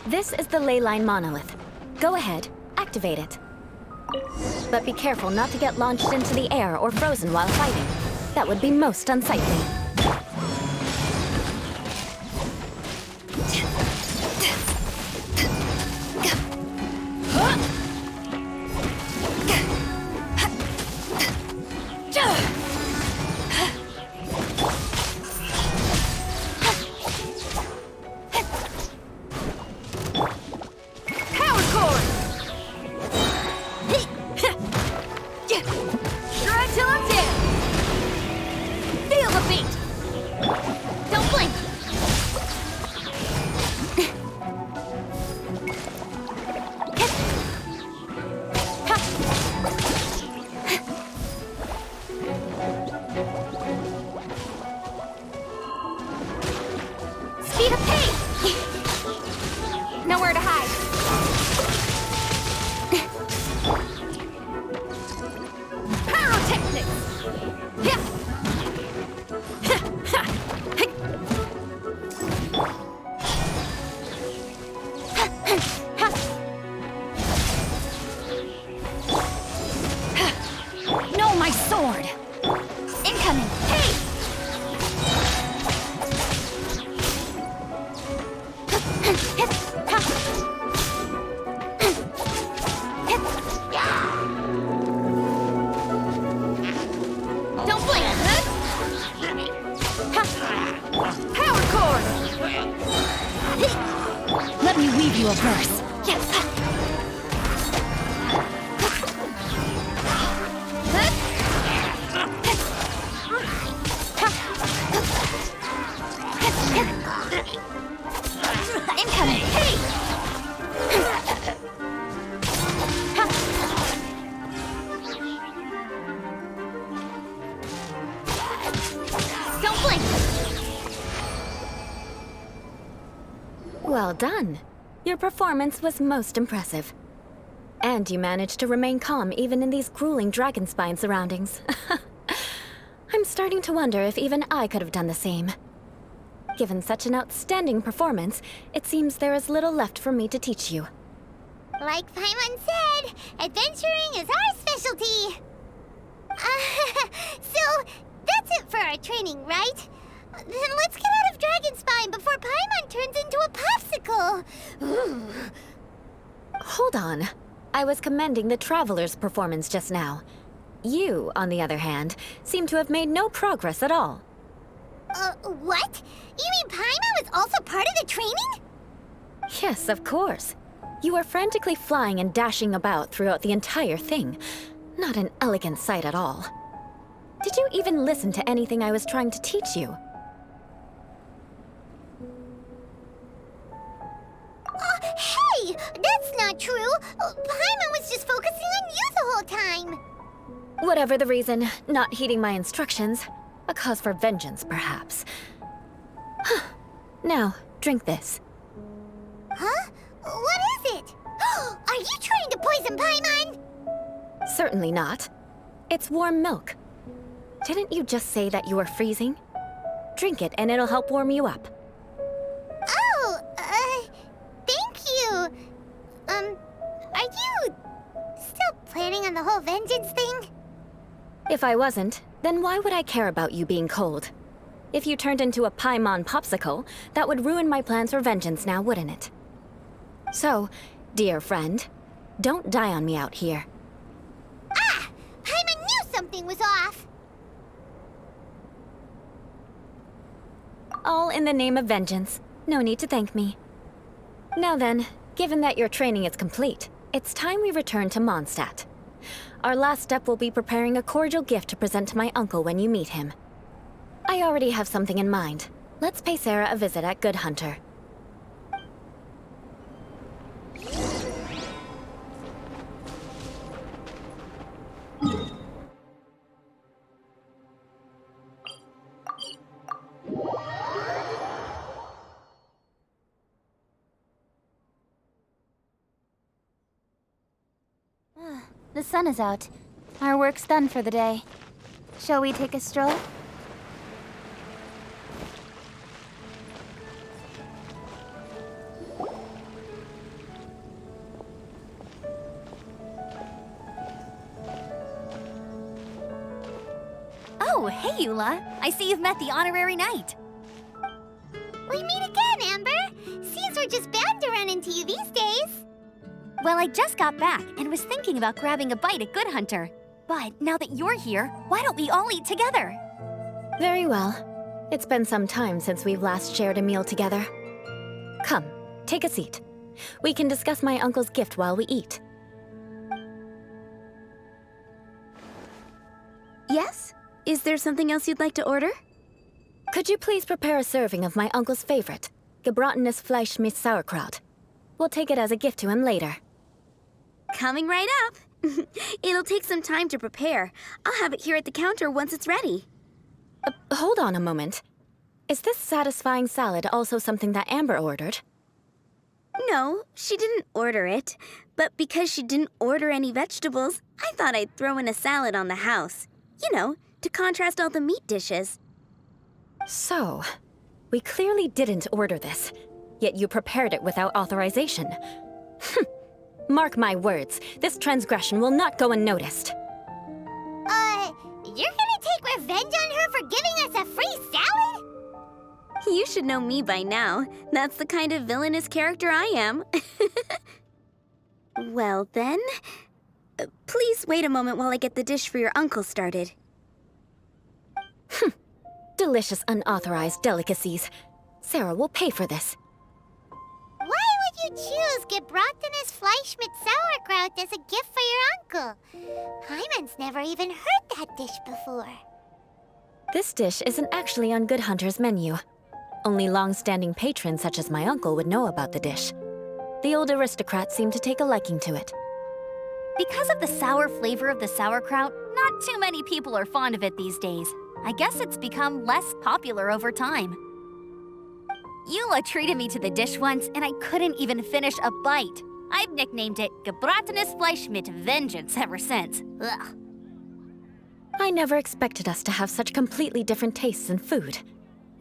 This is the ley line monolith. Go ahead, activate it. But be careful not to get launched into the air or frozen while fighting. That would be most unsightly. Speed of pace! Nowhere to hide. Pyrotechnics! No, my sword! Incoming! Hey! Don't blink! Power cord! Let me weave you a verse. Yes! Incoming! Hey! Don't blink! Well done. Your performance was most impressive. And you managed to remain calm even in these grueling dragon spine surroundings. I'm starting to wonder if even I could have done the same. Given such an outstanding performance, it seems there is little left for me to teach you. Like Paimon said, adventuring is our specialty. So, that's it for our training, right? Then let's get out of Dragon Spine before Paimon turns into a popsicle. Ooh. Hold on. I was commending the Traveler's performance just now. You, on the other hand, seem to have made no progress at all. What? You mean Paimon was also part of the training? Yes, of course. You were frantically flying and dashing about throughout the entire thing. Not an elegant sight at all. Did you even listen to anything I was trying to teach you? Hey! That's not true! Paimon was just focusing on you the whole time! Whatever the reason, not heeding my instructions. A cause for vengeance, perhaps. Now, drink this. Huh? What is it? Are you trying to poison Paimon? Certainly not. It's warm milk. Didn't you just say that you were freezing? Drink it and it'll help warm you up. Oh, thank you. Are you still planning on the whole vengeance thing? If I wasn't, then why would I care about you being cold? If you turned into a Paimon popsicle, that would ruin my plans for vengeance now, wouldn't it? So, dear friend, don't die on me out here. Ah! Paimon knew something was off! All in the name of vengeance. No need to thank me. Now then, given that your training is complete, it's time we return to Mondstadt. Our last step will be preparing a cordial gift to present to my uncle when you meet him. I already have something in mind. Let's pay Sarah a visit at Good Hunter. The sun is out. Our work's done for the day. Shall we take a stroll? Oh, hey, Eula. I see you've met the honorary knight. We meet again, Amber. Seems we're just bound to run into you these days. Well, I just got back and was thinking about grabbing a bite at Good Hunter. But now that you're here, why don't we all eat together? Very well. It's been some time since we've last shared a meal together. Come, take a seat. We can discuss my uncle's gift while we eat. Yes? Is there something else you'd like to order? Could you please prepare a serving of my uncle's favorite, gebratenes Fleisch mit Sauerkraut? We'll take it as a gift to him later. Coming right up. It'll take some time to prepare. I'll have it here at the counter once it's ready. Hold on a moment. Is this satisfying salad also something that Amber ordered? No, she didn't order it. But because she didn't order any vegetables, I thought I'd throw in a salad on the house. You know, to contrast all the meat dishes. So, we clearly didn't order this, yet you prepared it without authorization. Mark my words, this transgression will not go unnoticed. You're gonna take revenge on her for giving us a free salad? You should know me by now. That's the kind of villainous character I am. Well then, please wait a moment while I get the dish for your uncle started. Delicious unauthorized delicacies. Sarah will pay for this. Why would you choose gebratenes Fleisch mit Sauerkraut as a gift for your uncle? Hyman's never even heard that dish before. This dish isn't actually on Good Hunter's menu. Only long-standing patrons such as my uncle would know about the dish. The old aristocrat seemed to take a liking to it. Because of the sour flavor of the sauerkraut, not too many people are fond of it these days. I guess it's become less popular over time. Eula treated me to the dish once, and I couldn't even finish a bite. I've nicknamed it gebratenes Fleisch mit Vengeance ever since. Ugh. I never expected us to have such completely different tastes in food.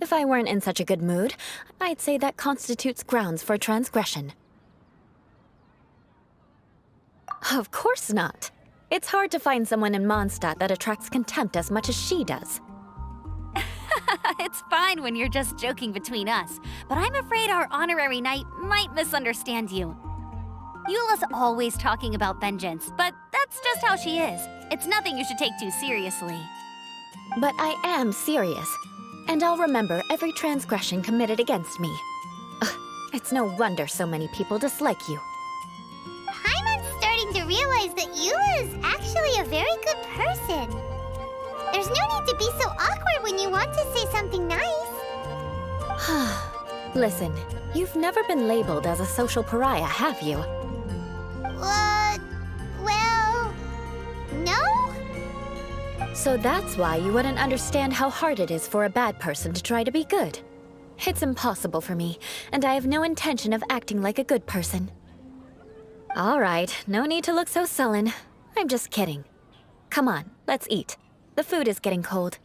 If I weren't in such a good mood, I'd say that constitutes grounds for transgression. Of course not. It's hard to find someone in Mondstadt that attracts contempt as much as she does. It's fine when you're just joking between us, but I'm afraid our honorary knight might misunderstand you. Eula's always talking about vengeance, but that's just how she is. It's nothing you should take too seriously. But I am serious, and I'll remember every transgression committed against me. Ugh, it's no wonder so many people dislike you. Hyman's starting to realize that Eula is actually a very good person. There's no need to be so awkward when you want to say something nice. Listen, you've never been labeled as a social pariah, have you? Well, no? So that's why you wouldn't understand how hard it is for a bad person to try to be good. It's impossible for me, and I have no intention of acting like a good person. All right, no need to look so sullen. I'm just kidding. Come on, let's eat. The food is getting cold.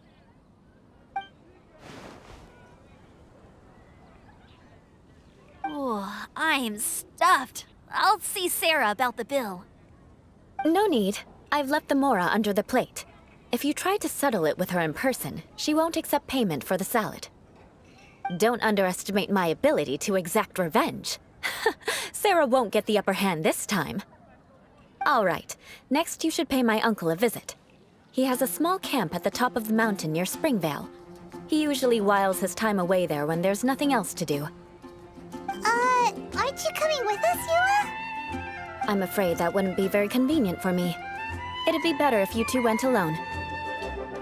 Oh, I'm stuffed. I'll see Sarah about the bill. No need. I've left the mora under the plate. If you try to settle it with her in person, she won't accept payment for the salad. Don't underestimate my ability to exact revenge. Sarah won't get the upper hand this time. All right, next you should pay my uncle a visit. He has a small camp at the top of the mountain near Springvale. He usually whiles his time away there when there's nothing else to do. Aren't you coming with us, Eula? I'm afraid that wouldn't be very convenient for me. It'd be better if you two went alone.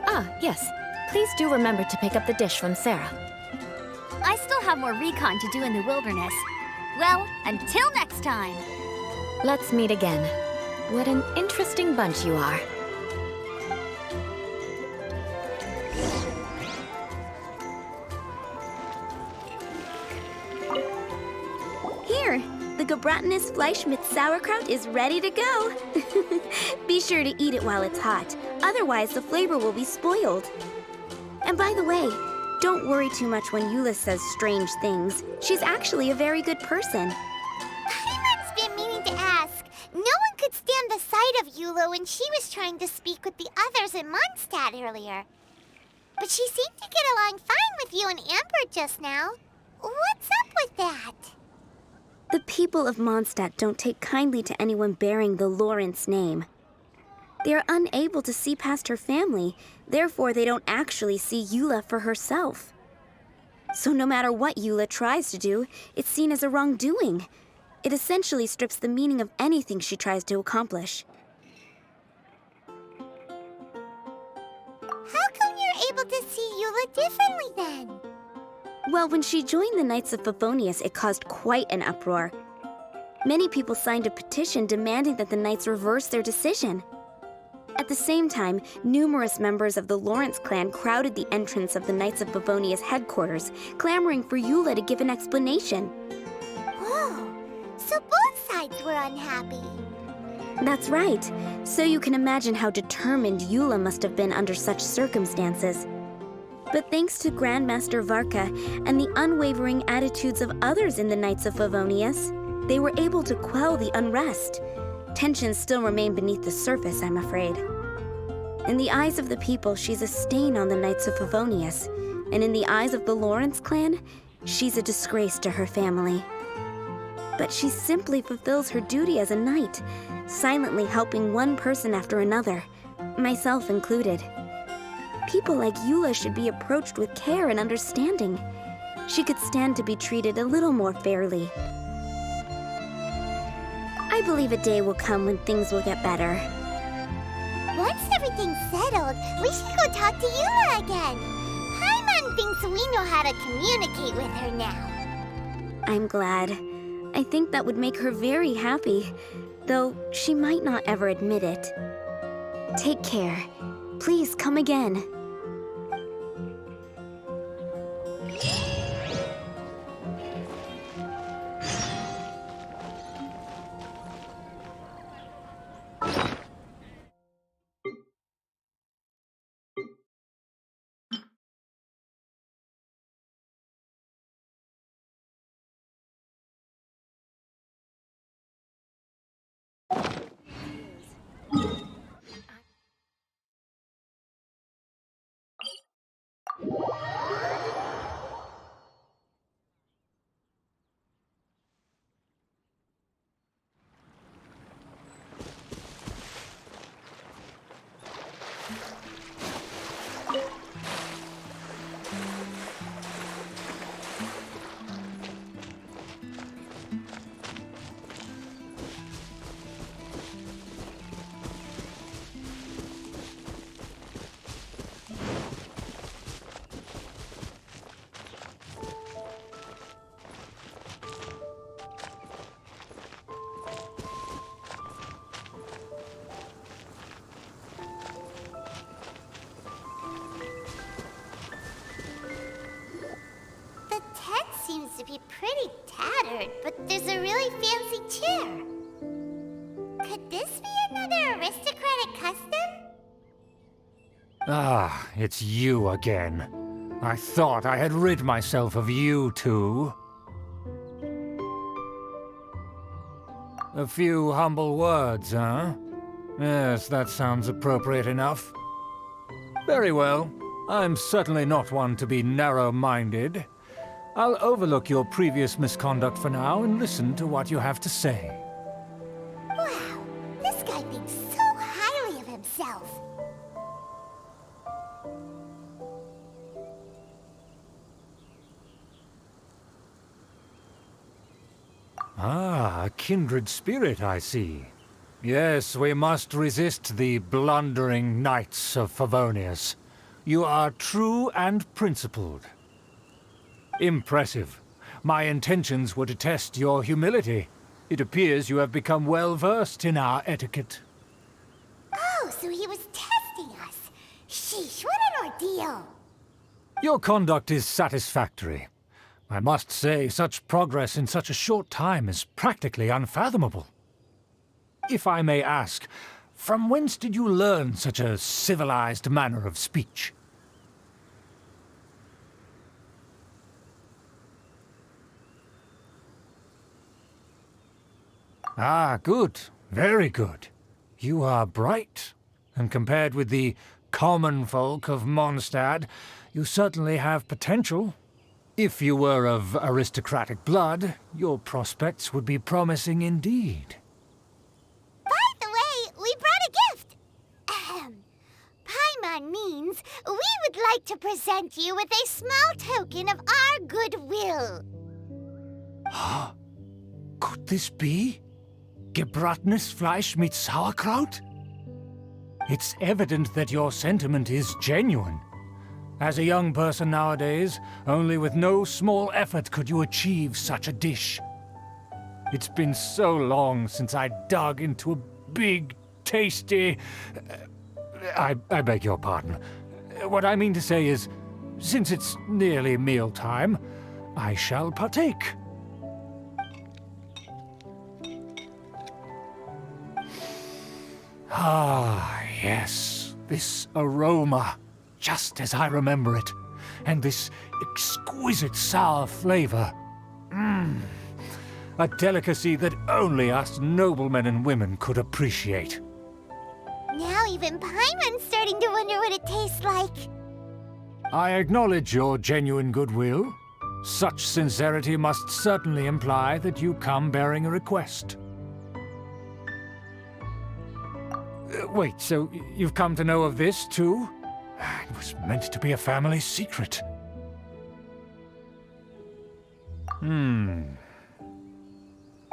Ah, yes. Please do remember to pick up the dish from Sarah. I still have more recon to do in the wilderness. Well, until next time. Let's meet again. What an interesting bunch you are. Here, the gebratenes Fleisch mit Sauerkraut is ready to go. Be sure to eat it while it's hot, otherwise the flavor will be spoiled. And by the way, don't worry too much when Eula says strange things. She's actually a very good person. Hyman's been meaning to ask. No one could stand the sight of Eula when she was trying to speak with the others in Mondstadt earlier. But she seemed to get along fine with you and Amber just now. What's up with that? The people of Mondstadt don't take kindly to anyone bearing the Lawrence name. They are unable to see past her family, therefore they don't actually see Eula for herself. So no matter what Eula tries to do, it's seen as a wrongdoing. It essentially strips the meaning of anything she tries to accomplish. How come you're able to see Eula differently then? Well, when she joined the Knights of Favonius, it caused quite an uproar. Many people signed a petition demanding that the Knights reverse their decision. At the same time, numerous members of the Lawrence clan crowded the entrance of the Knights of Favonius headquarters, clamoring for Eula to give an explanation. Whoa, so both sides were unhappy. That's right. So you can imagine how determined Eula must have been under such circumstances. But thanks to Grandmaster Varka and the unwavering attitudes of others in the Knights of Favonius, they were able to quell the unrest. Tensions still remain beneath the surface, I'm afraid. In the eyes of the people, she's a stain on the Knights of Favonius, and in the eyes of the Lawrence clan, she's a disgrace to her family. But she simply fulfills her duty as a knight, silently helping one person after another, myself included. People like Eula should be approached with care and understanding. She could stand to be treated a little more fairly. I believe a day will come when things will get better. Once everything's settled, we should go talk to Eula again. Paimon thinks we know how to communicate with her now. I'm glad. I think that would make her very happy, though she might not ever admit it. Take care. Please come again. Seems to be pretty tattered, but there's a really fancy chair. Could this be another aristocratic custom? Ah, it's you again. I thought I had rid myself of you two. A few humble words, huh? Yes, that sounds appropriate enough. Very well. I'm certainly not one to be narrow-minded. I'll overlook your previous misconduct for now and listen to what you have to say. Wow, this guy thinks so highly of himself. Ah, a kindred spirit, I see. Yes, we must resist the blundering knights of Favonius. You are true and principled. Impressive. My intentions were to test your humility. It appears you have become well-versed in our etiquette. Oh, so he was testing us. Sheesh, what an ordeal. Your conduct is satisfactory. I must say, such progress in such a short time is practically unfathomable. If I may ask, from whence did you learn such a civilized manner of speech? Ah, good. Very good. You are bright, and compared with the common folk of Mondstadt, you certainly have potential. If you were of aristocratic blood, your prospects would be promising indeed. By the way, we brought a gift. Ahem. Paimon means we would like to present you with a small token of our goodwill. Huh? Could this be? Gebratenes Fleisch mit Sauerkraut? It's evident that your sentiment is genuine. As a young person nowadays, only with no small effort could you achieve such a dish. It's been so long since I dug into a big, tasty... I beg your pardon. What I mean to say is, since it's nearly mealtime, I shall partake. Ah, yes, this aroma, just as I remember it, and this exquisite sour flavor. A delicacy that only us noblemen and women could appreciate. Now even Paimon's starting to wonder what it tastes like. I acknowledge your genuine goodwill. Such sincerity must certainly imply that you come bearing a request. Wait, so you've come to know of this, too? It was meant to be a family secret.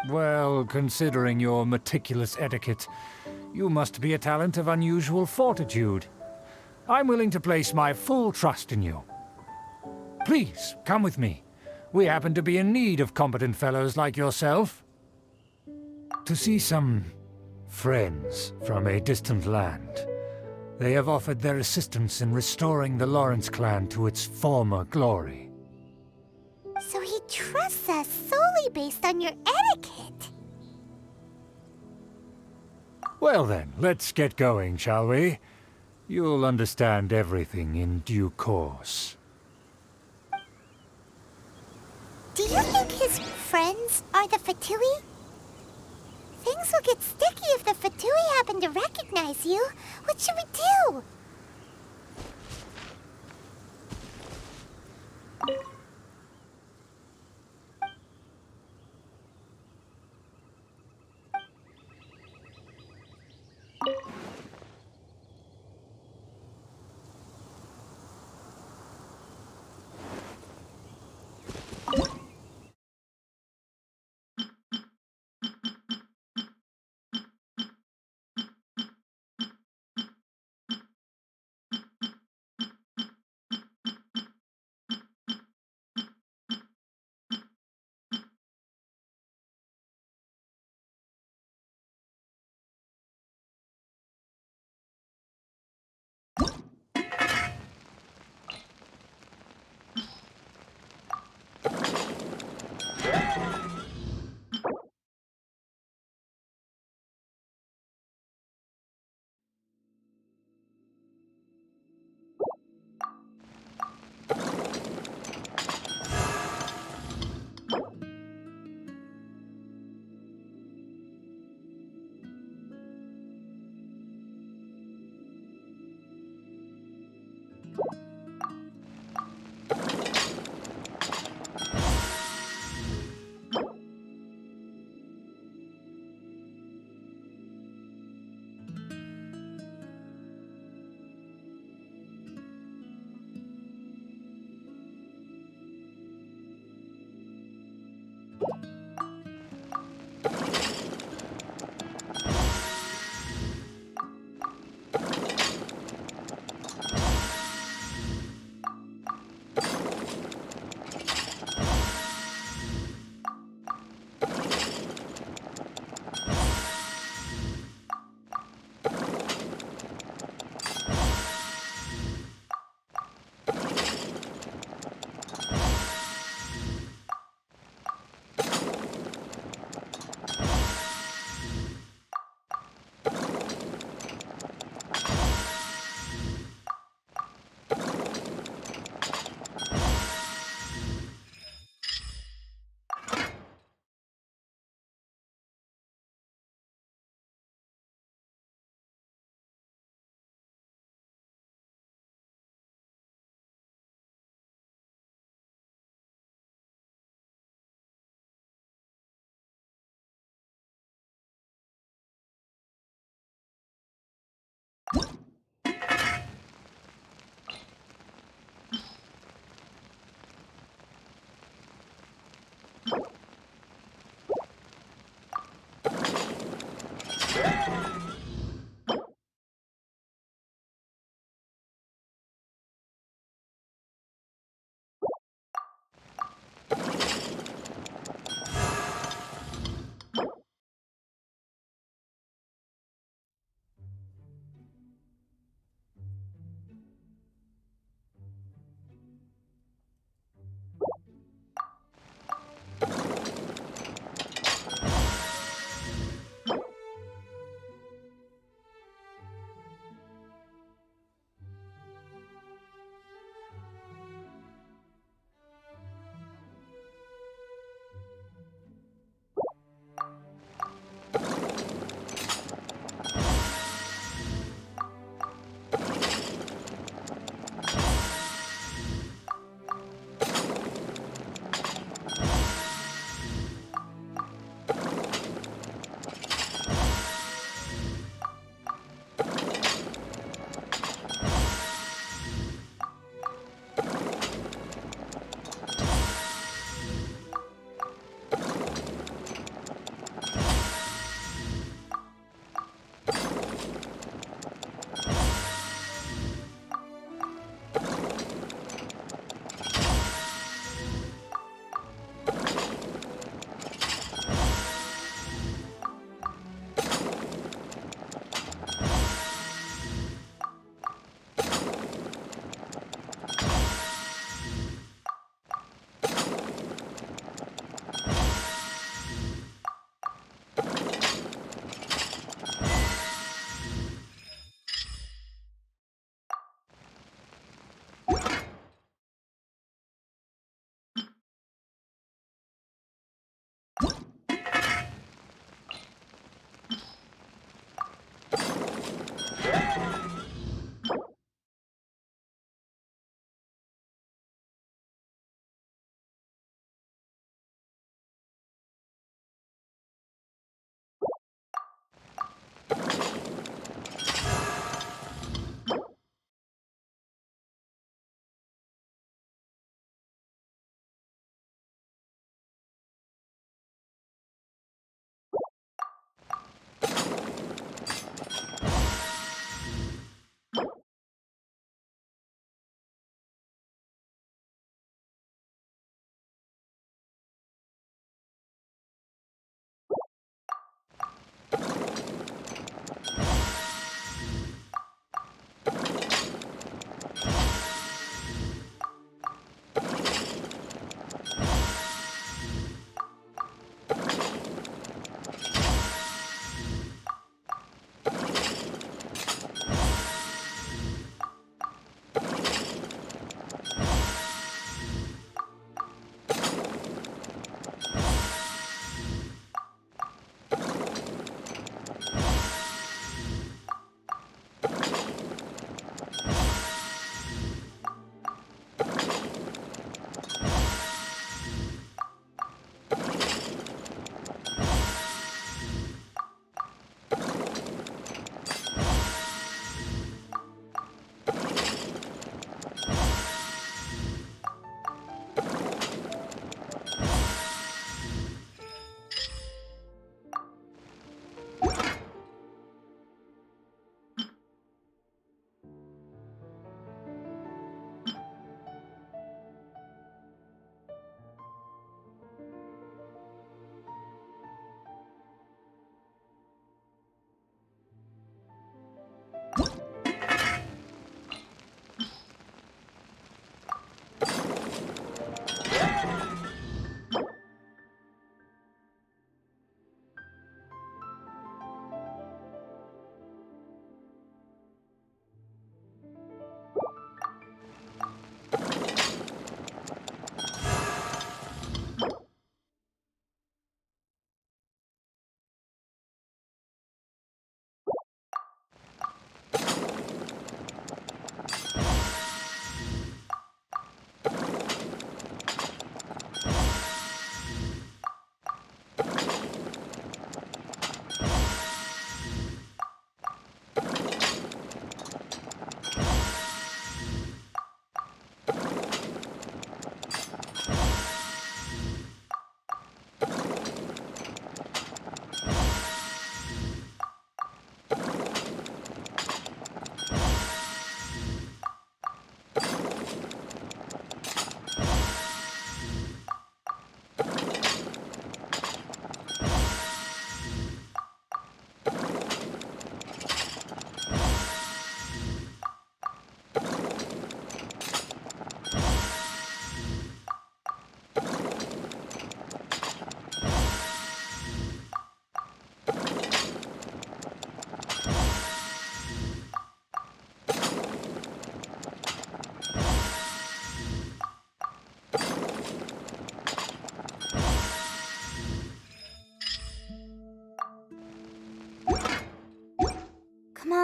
Well, considering your meticulous etiquette, you must be a talent of unusual fortitude. I'm willing to place my full trust in you. Please, come with me. We happen to be in need of competent fellows like yourself. To see some friends from a distant land. They have offered their assistance in restoring the Lawrence clan to its former glory. So he trusts us solely based on your etiquette. Well then, let's get going, shall we? You'll understand everything in due course. Do you think his friends are the Fatui? Things will get sticky if the Fatui happen to recognize you. What should we do?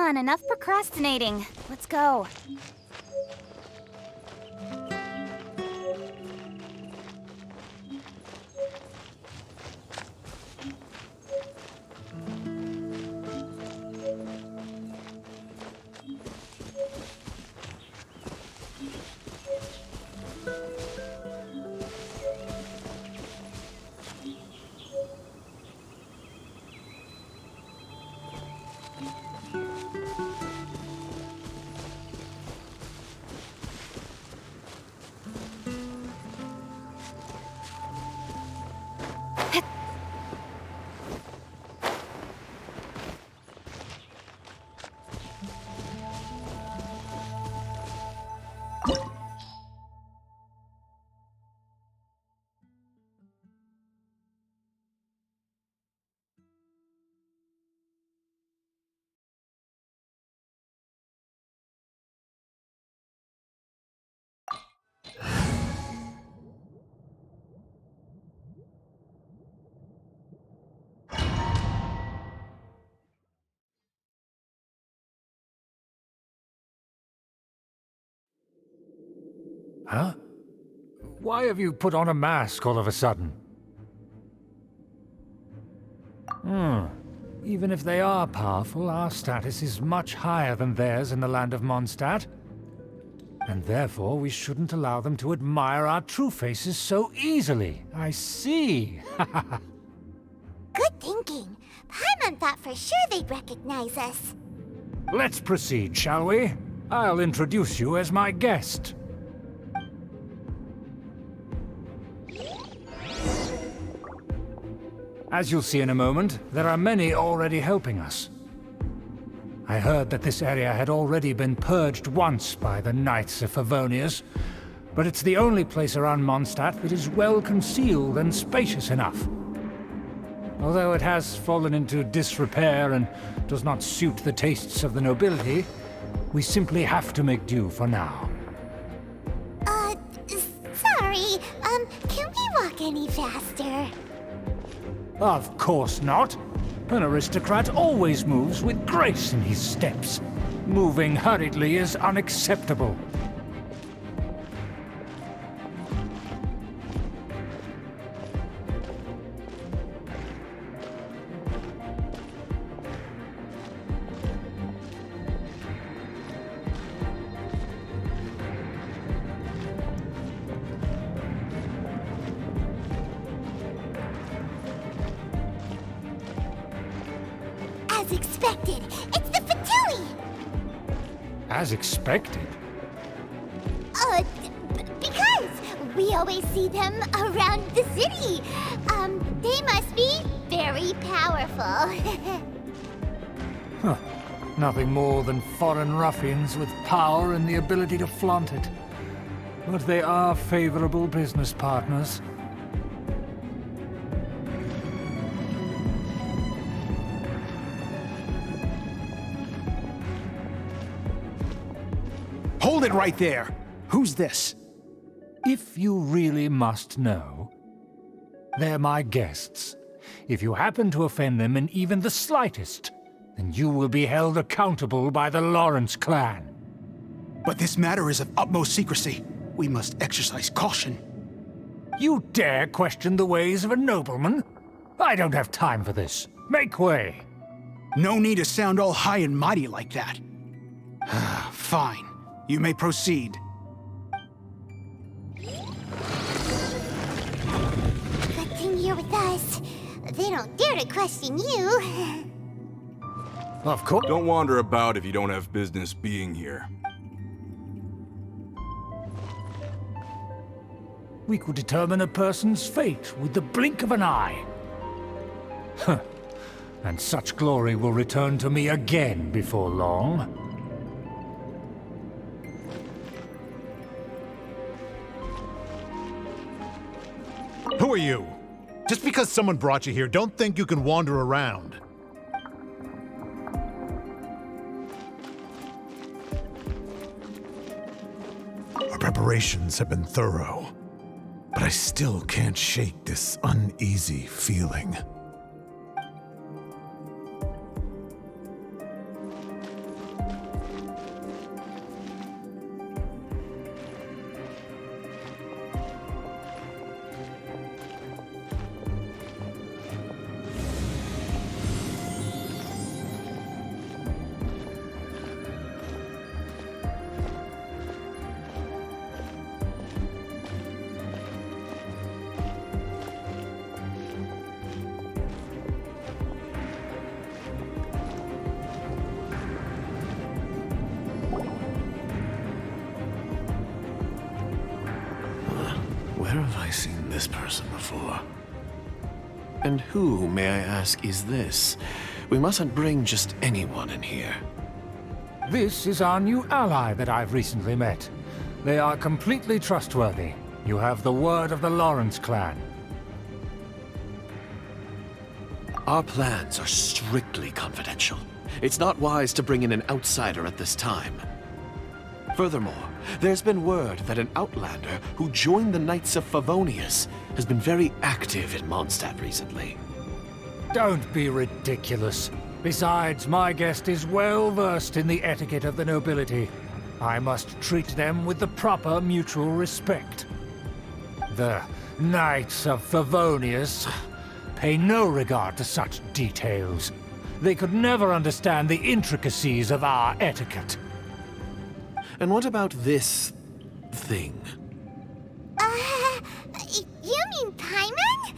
on, enough procrastinating. Let's go. Huh? Why have you put on a mask all of a sudden? Even if they are powerful, our status is much higher than theirs in the land of Mondstadt. And therefore, we shouldn't allow them to admire our true faces so easily. I see. Good thinking. Paimon thought for sure they'd recognize us. Let's proceed, shall we? I'll introduce you as my guest. As you'll see in a moment, there are many already helping us. I heard that this area had already been purged once by the Knights of Favonius, but it's the only place around Mondstadt that is well concealed and spacious enough. Although it has fallen into disrepair and does not suit the tastes of the nobility, we simply have to make do for now. Sorry, can we walk any faster? Of course not. An aristocrat always moves with grace in his steps. Moving hurriedly is unacceptable. As expected, it's the Fatui! As expected. Because we always see them around the city. They must be very powerful. Huh. Nothing more than foreign ruffians with power and the ability to flaunt it. But they are favorable business partners. Hold it right there! Who's this? If you really must know, they're my guests. If you happen to offend them in even the slightest, then you will be held accountable by the Lawrence clan. But this matter is of utmost secrecy. We must exercise caution. You dare question the ways of a nobleman? I don't have time for this. Make way. No need to sound all high and mighty like that. Fine. You may proceed. Good thing you're with us. They don't dare to question you. Of course. Don't wander about if you don't have business being here. We could determine a person's fate with the blink of an eye. Huh. And such glory will return to me again before long. Who are you? Just because someone brought you here, don't think you can wander around. Our preparations have been thorough, but I still can't shake this uneasy feeling. Where have I seen this person before? And who, may I ask, is this? We mustn't bring just anyone in here. This is our new ally that I've recently met. They are completely trustworthy. You have the word of the Lawrence clan. Our plans are strictly confidential. It's not wise to bring in an outsider at this time. Furthermore, there's been word that an outlander who joined the Knights of Favonius has been very active in Mondstadt recently. Don't be ridiculous. Besides, my guest is well versed in the etiquette of the nobility. I must treat them with the proper mutual respect. The Knights of Favonius pay no regard to such details. They could never understand the intricacies of our etiquette. And what about this thing? You mean Paimon?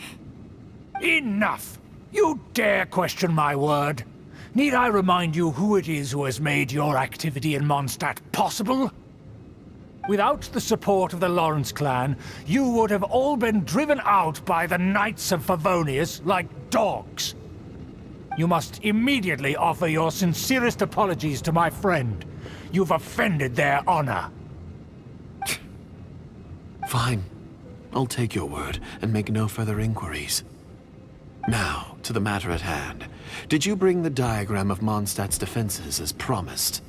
Enough! You dare question my word? Need I remind you who it is who has made your activity in Mondstadt possible? Without the support of the Lawrence clan, you would have all been driven out by the Knights of Favonius like dogs. You must immediately offer your sincerest apologies to my friend. You've offended their honor. Fine. I'll take your word and make no further inquiries. Now, to the matter at hand. Did you bring the diagram of Mondstadt's defenses as promised?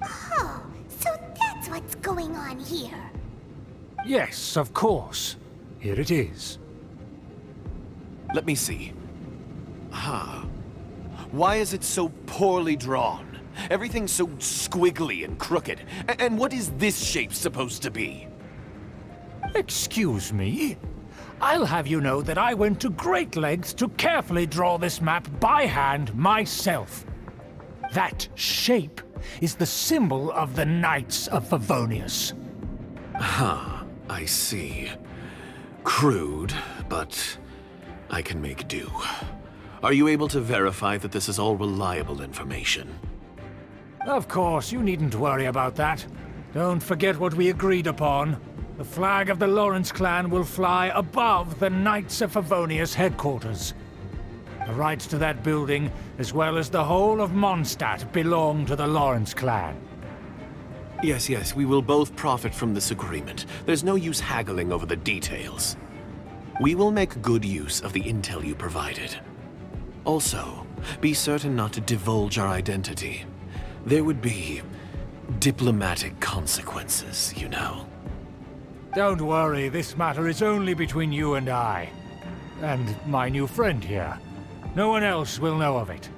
Oh, so that's what's going on here. Yes, of course. Here it is. Let me see. Why is it so poorly drawn? Everything's so squiggly and crooked. And what is this shape supposed to be? Excuse me? I'll have you know that I went to great lengths to carefully draw this map by hand myself. That shape is the symbol of the Knights of Favonius. I see. Crude, but I can make do. Are you able to verify that this is all reliable information? Of course, you needn't worry about that. Don't forget what we agreed upon. The flag of the Lawrence clan will fly above the Knights of Favonius headquarters. The rights to that building, as well as the whole of Mondstadt, belong to the Lawrence clan. Yes, we will both profit from this agreement. There's no use haggling over the details. We will make good use of the intel you provided. Also, be certain not to divulge our identity. There would be diplomatic consequences, you know. Don't worry, this matter is only between you and I. And my new friend here. No one else will know of it.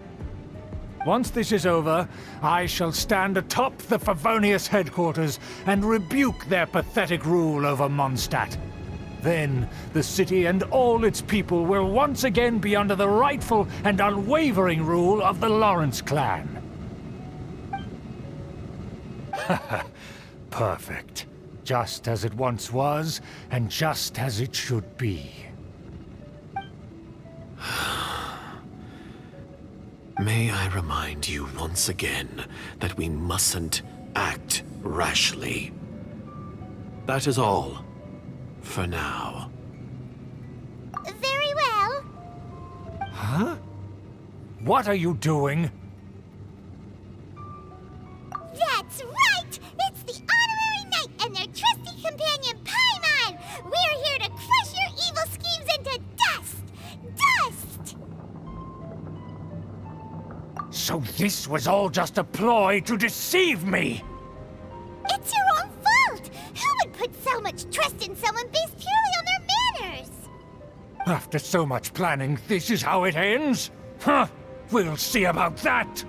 Once this is over, I shall stand atop the Favonius headquarters and rebuke their pathetic rule over Mondstadt. Then, the city and all its people will once again be under the rightful and unwavering rule of the Lawrence clan. Perfect. Just as it once was, and just as it should be. May I remind you once again that we mustn't act rashly. That is all, for now. Very well. Huh? What are you doing? That's right! It's the Honorary Knight and their trusty companion, Paimon! We're here to crush your evil schemes into dust! Dust! So this was all just a ploy to deceive me! It's your own fault! Who would put so much trust in someone based purely on their manners? After so much planning, this is how it ends? Huh! We'll see about that!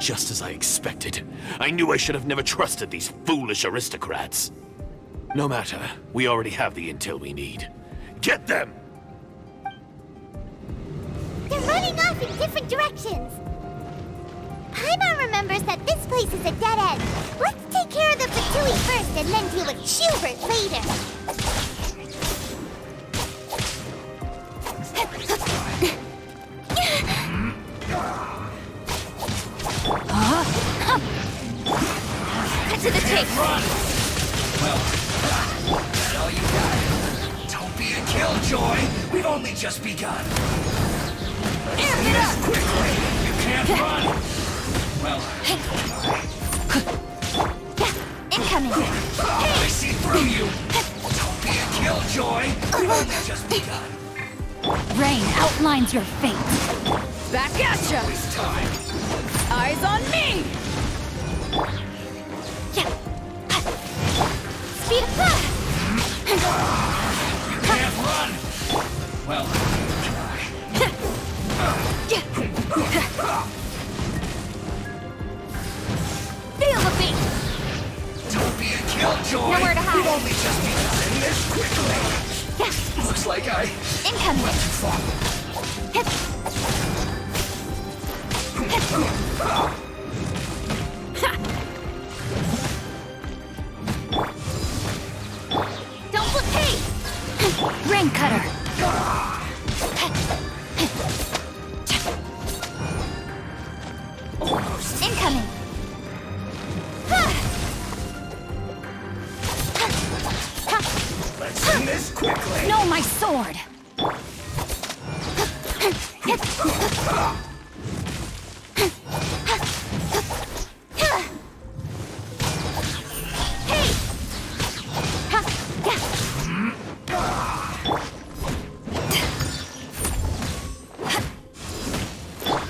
Just as I expected. I knew I should have never trusted these foolish aristocrats. No matter, we already have the intel we need. Get them! They're running off in different directions. Paimon remembers that this place is a dead end. Let's take care of the Fatui first and then deal with Schubert later. to the chase. Run! Well, that's all you got. Don't be a killjoy. We've only just begun. Amp it up! Quickly! You can't run! Well, Incoming! I see through you! Don't be a killjoy! We've only just begun. Rain outlines your fate. Back at ya! This time. Eyes on me! Speed up! You can't run! Well, Feel the beat! don't be a killjoy! Nowhere to hide. We've only just begun this quickly! Looks like I Incoming! went too far. Don't look, hey! Rain cutter! Almost. Incoming! Let's end this quickly! No, my sword!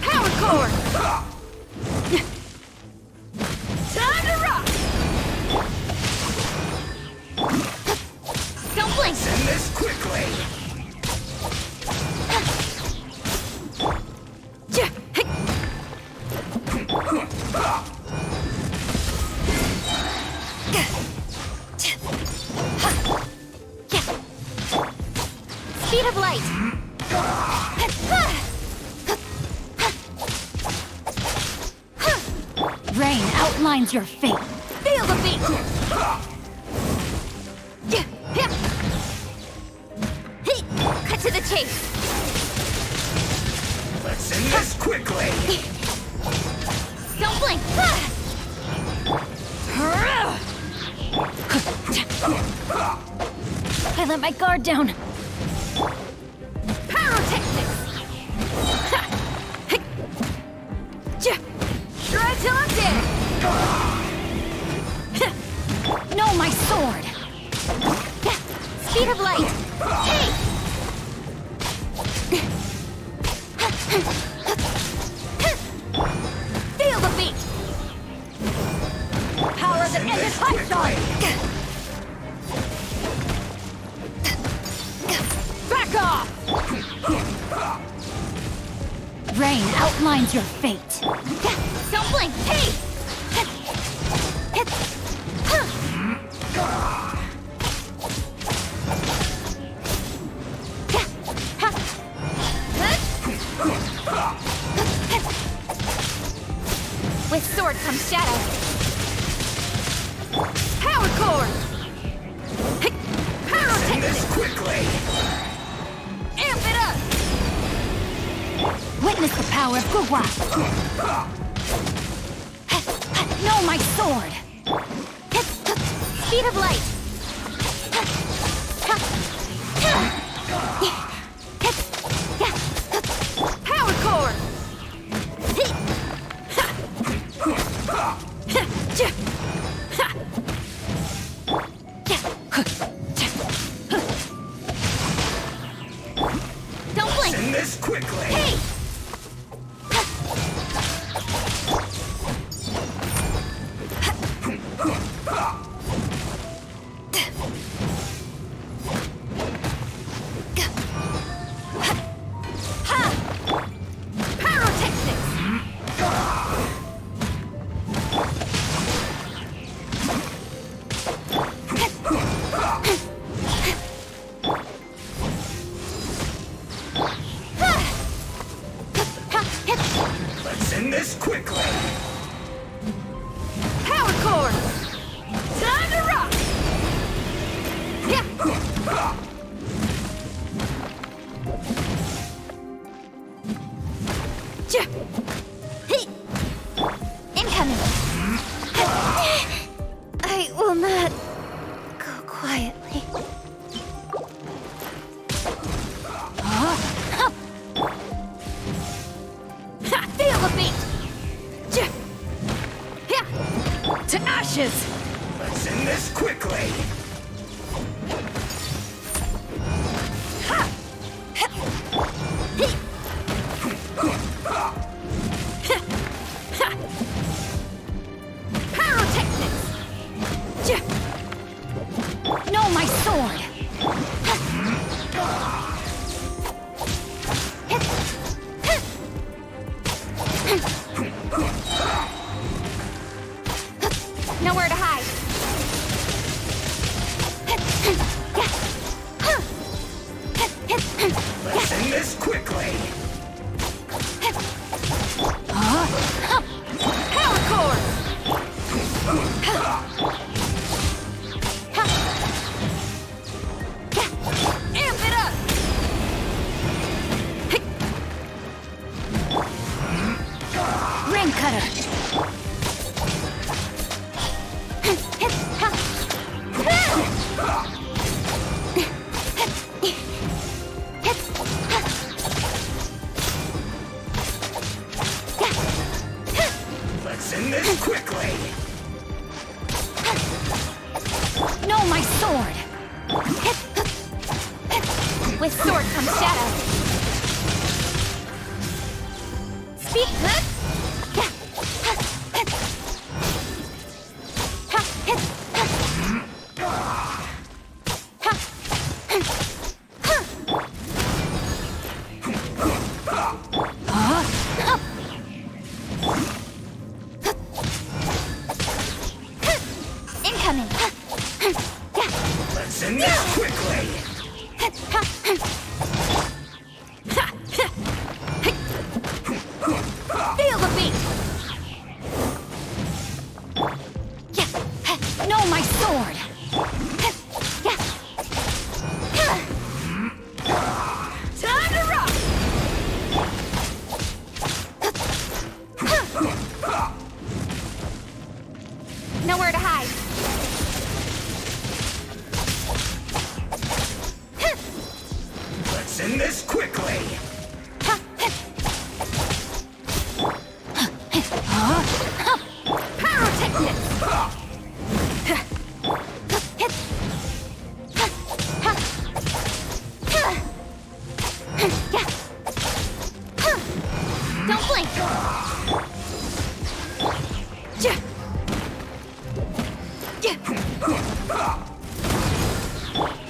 Power core! Time to rock! Don't blink! End this quickly! Speed of light! Rain outlines your fate. Feel the beat! Cut to the chase! Let's end this quickly! Don't blink! I let my guard down. Pyrotechnics! Try till I'm dead! No, my sword! Speed of light! Hey! Feel the beat! Power that ended Python! Back off! Rain outlines your fate. Don't blink! Hey! With sword comes shadow. Power core! Pyrotechnics! Quickly! Amp it up! Witness the power of Gugwa! No, my sword! Speed of light! Power core! Don't blink! End this quickly! Hey! Let's end this quickly! Power core! Time to rock! Incoming! ashes! Let's end this quickly! No, my sword! Nowhere to hide. Let's end this quickly! Power core! Amp it up! Ring cutter! Let's end this quickly! No, my sword! With sword comes shadow. Speed good. Incoming. Let's end this quickly! Feel the beat! No, my sword! Time to rock! Nowhere to hide. Let's end this quickly! Don't blink.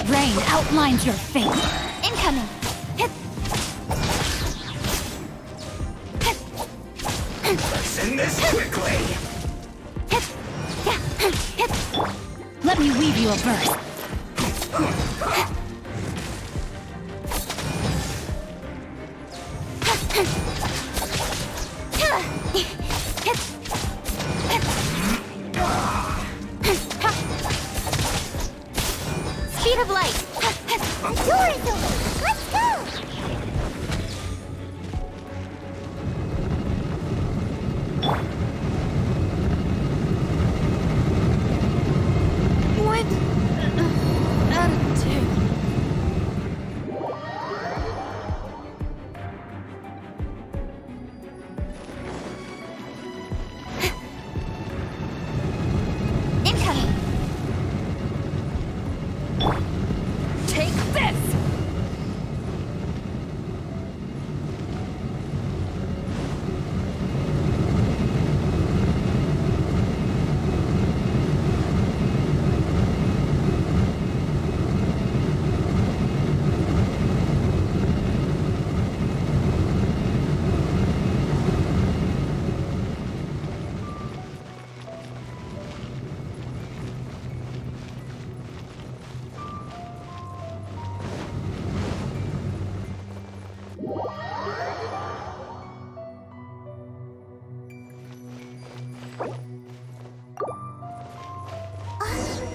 Rain outlines your fate. Incoming. Let's end this quickly! Let me weave you a verse. Speed of light. The door is open. Let's go! What? Attitude. Incoming. Take this!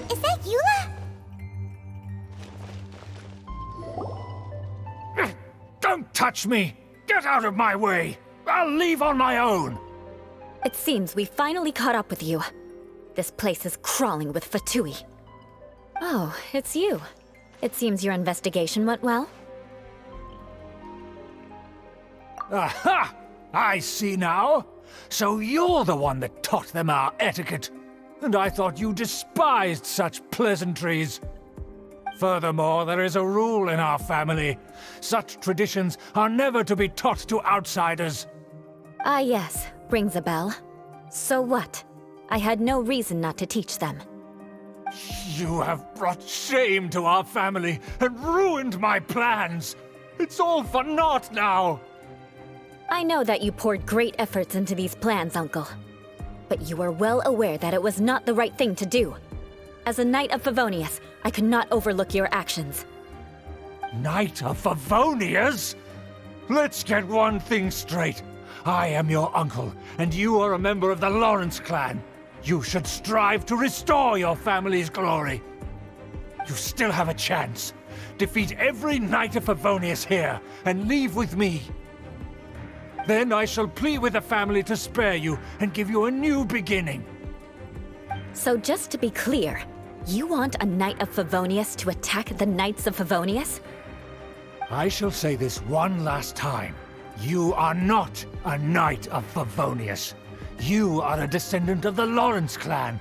Is that Eula? Don't touch me! Get out of my way! I'll leave on my own! It seems we finally caught up with you. This place is crawling with Fatui. Oh, it's you. It seems your investigation went well. Aha! I see now. So you're the one that taught them our etiquette. and I thought you despised such pleasantries. Furthermore, there is a rule in our family. Such traditions are never to be taught to outsiders. Ah yes, rings a bell. So what? I had no reason not to teach them. You have brought shame to our family and ruined my plans. It's all for naught now. I know that you poured great efforts into these plans, Uncle. But you are well aware that it was not the right thing to do. As a Knight of Favonius, I could not overlook your actions. Knight of Favonius? Let's get one thing straight. I am your uncle, and you are a member of the Lawrence clan. You should strive to restore your family's glory. You still have a chance. Defeat every Knight of Favonius here, and leave with me. Then I shall plead with the family to spare you and give you a new beginning. So just to be clear, you want a Knight of Favonius to attack the Knights of Favonius? I shall say this one last time. You are not a Knight of Favonius. You are a descendant of the Lawrence clan.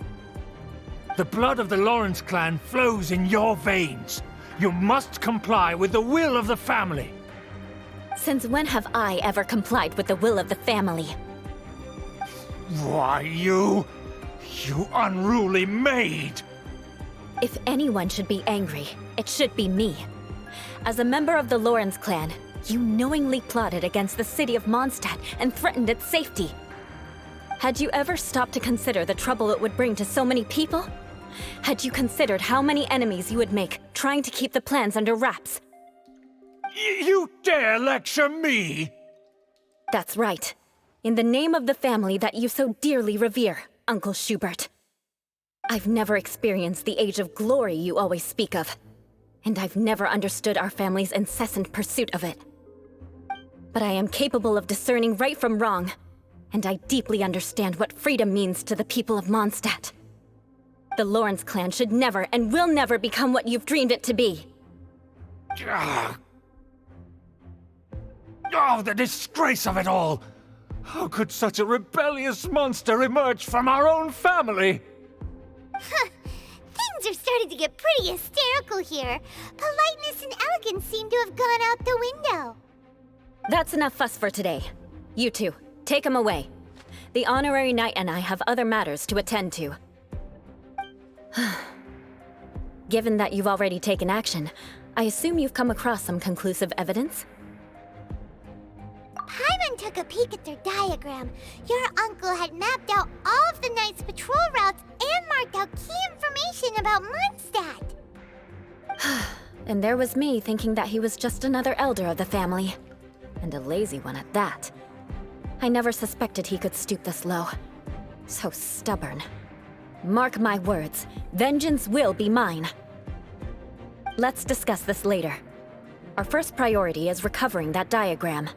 The blood of the Lawrence clan flows in your veins. You must comply with the will of the family. Since when have I ever complied with the will of the family? Why, you unruly maid! If anyone should be angry, it should be me. As a member of the Lawrence clan, you knowingly plotted against the city of Mondstadt and threatened its safety. Had you ever stopped to consider the trouble it would bring to so many people? Had you considered how many enemies you would make trying to keep the plans under wraps? You dare lecture me? That's right. In the name of the family that you so dearly revere, Uncle Schubert. I've never experienced the age of glory you always speak of, and I've never understood our family's incessant pursuit of it. But I am capable of discerning right from wrong, and I deeply understand what freedom means to the people of Mondstadt. The Lawrence clan should never and will never become what you've dreamed it to be. Oh, the disgrace of it all! How could such a rebellious monster emerge from our own family? Things are starting to get pretty hysterical here. Politeness and elegance seem to have gone out the window. That's enough fuss for today. You two, take him away. The honorary knight and I have other matters to attend to. Given that you've already taken action, I assume you've come across some conclusive evidence? Paimon took a peek at their diagram. Your uncle had mapped out all of the Knight's patrol routes and marked out key information about Mondstadt. And there was me thinking that he was just another elder of the family. And a lazy one at that. I never suspected he could stoop this low. So stubborn. Mark my words, vengeance will be mine. Let's discuss this later. Our first priority is recovering that diagram.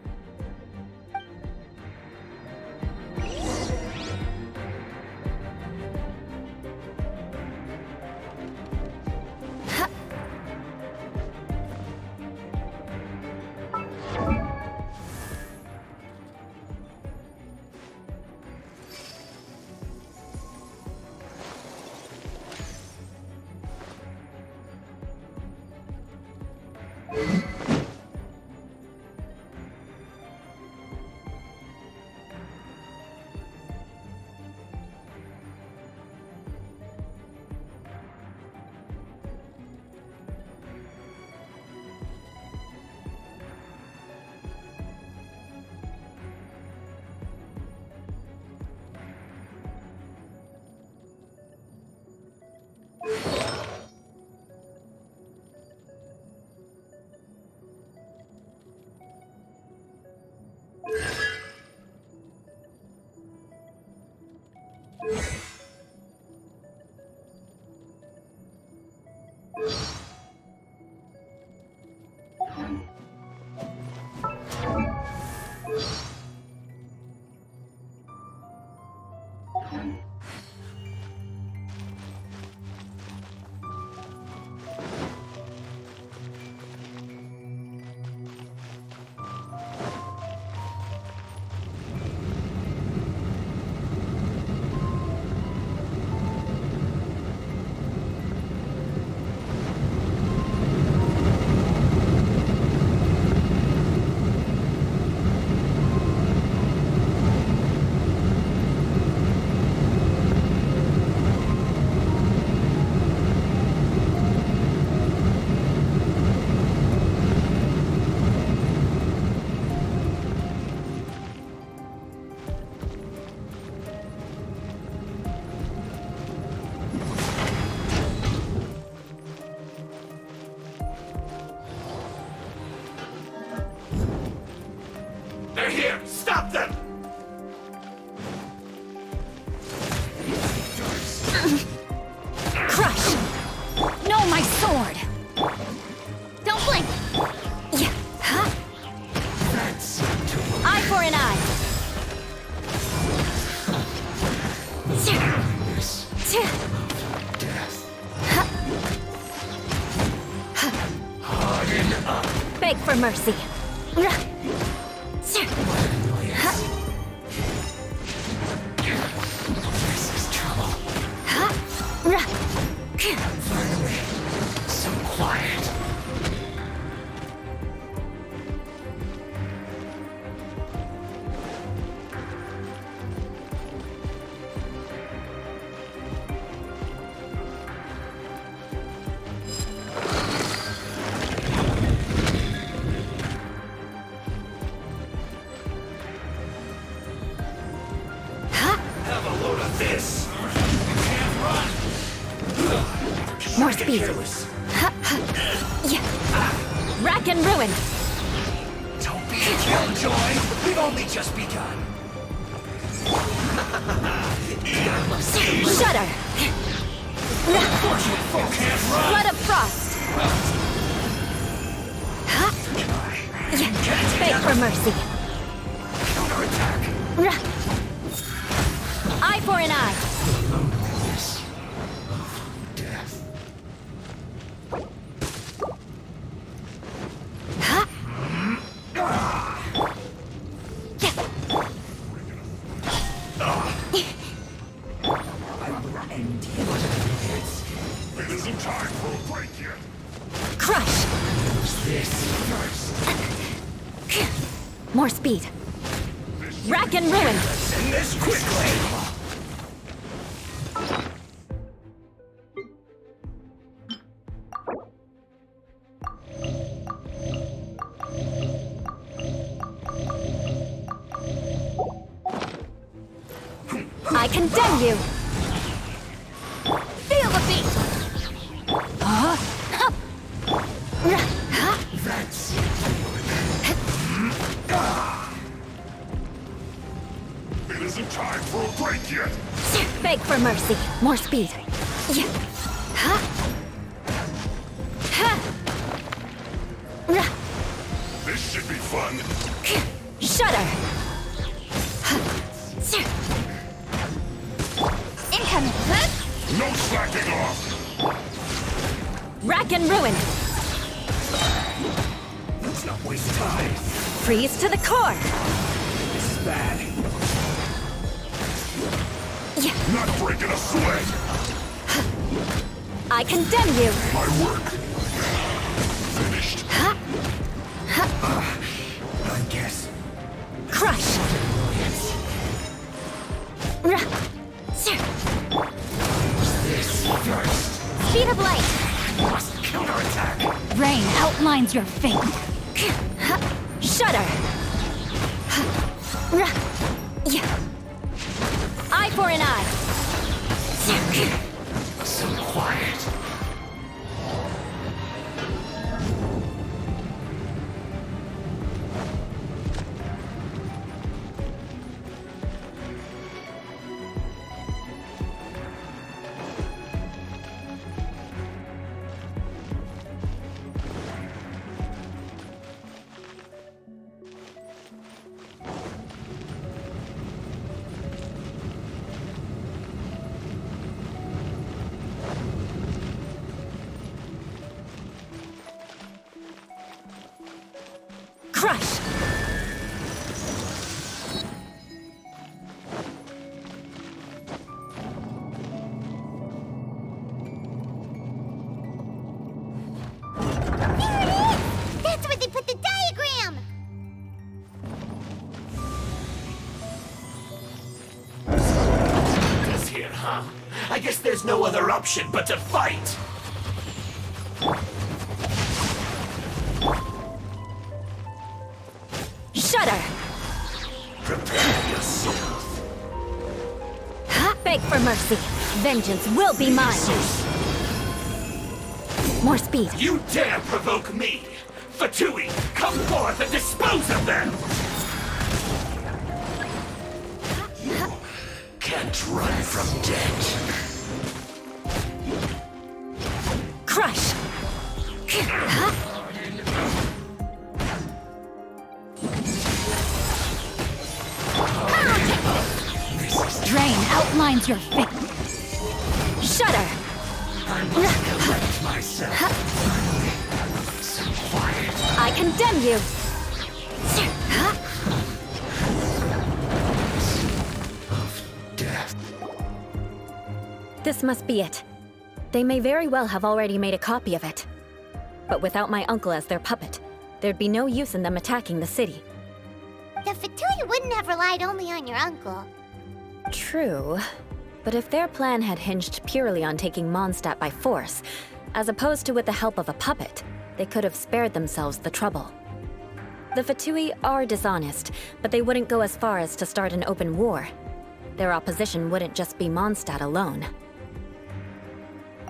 Beg for mercy. This is trouble. Finally, so quiet. Have a load of this. Can't run. More speed. Rack and ruin. Don't be a killjoy. We've only just begun. Shudder. Unfortunate folk can't run. Blood of frost. Beg for mercy. Counterattack. Eye for an eye. Loneliness of death. I will end you. It isn't time for a break yet. Crush. This first. More speed. Rack and ruin. Send this quickly. I condemn you. Feel the beat. That's it isn't time for a break yet. Beg for mercy. More speed. This should be fun. Shudder. Incoming. No slacking off. Rack and ruin. Let's not waste time. Freeze to the core. This is bad. Yeah. Not breaking a sweat. I condemn you. My work finished. I guess. Crush. This first. Speed of light. Must counterattack. Rain outlines your fate. Shudder. Eye for an eye. So quiet. Crush. That's where they put the diagram! This here, huh? I guess there's no other option but to fight. Shudder. Prepare yourself. Beg for mercy. Vengeance will be mine. More speed. You dare provoke me! Fatui, come forth and dispose of them! You can't run from death. Crush. This is strain outlines your fate. Shudder! I must correct myself. So quiet. I condemn you! Death. This must be it. They may very well have already made a copy of it. But without my uncle as their puppet, there'd be no use in them attacking the city. The Fatui wouldn't have relied only on your uncle. True. But if their plan had hinged purely on taking Mondstadt by force, as opposed to with the help of a puppet, they could have spared themselves the trouble. The Fatui are dishonest, but they wouldn't go as far as to start an open war. Their opposition wouldn't just be Mondstadt alone.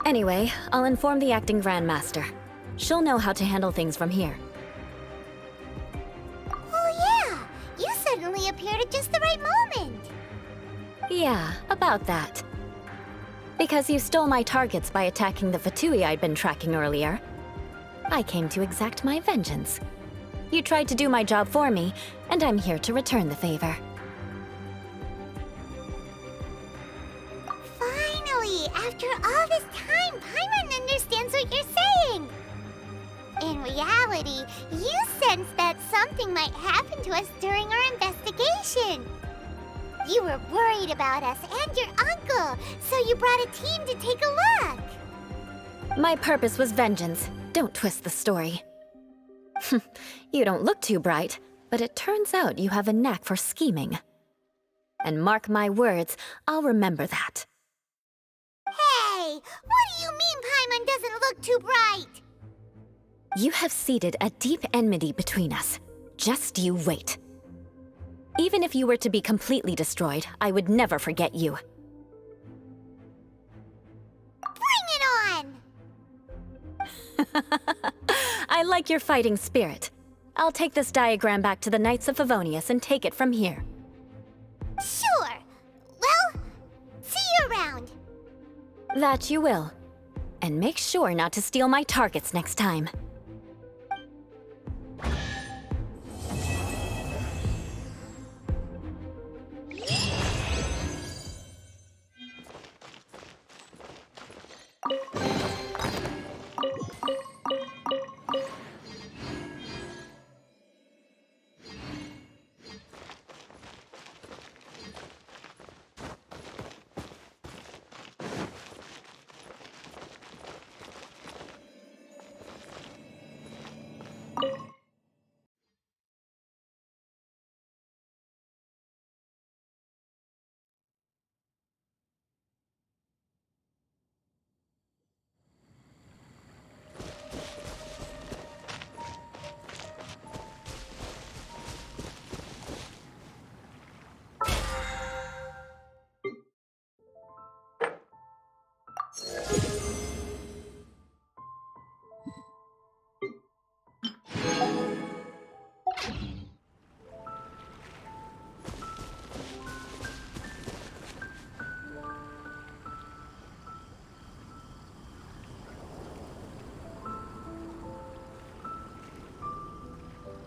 Anyway, I'll inform the acting Grandmaster. She'll know how to handle things from here. Oh yeah! You suddenly appeared at just the right moment! Yeah, about that. Because you stole my targets by attacking the Fatui I'd been tracking earlier, I came to exact my vengeance. You tried to do my job for me, and I'm here to return the favor. Finally! After all this time, Paimon understands what you're saying! In reality, you sensed that something might happen to us during our investigation. You were worried about us and your uncle, so you brought a team to take a look. My purpose was vengeance. Don't twist the story. You don't look too bright, but it turns out you have a knack for scheming. And mark my words, I'll remember that. Hey! What do you mean Paimon doesn't look too bright? You have seeded a deep enmity between us. Just you wait. Even if you were to be completely destroyed, I would never forget you. Bring it on! I like your fighting spirit. I'll take this diagram back to the Knights of Favonius and take it from here. Sure. Well, see you around. That you will. And make sure not to steal my targets next time.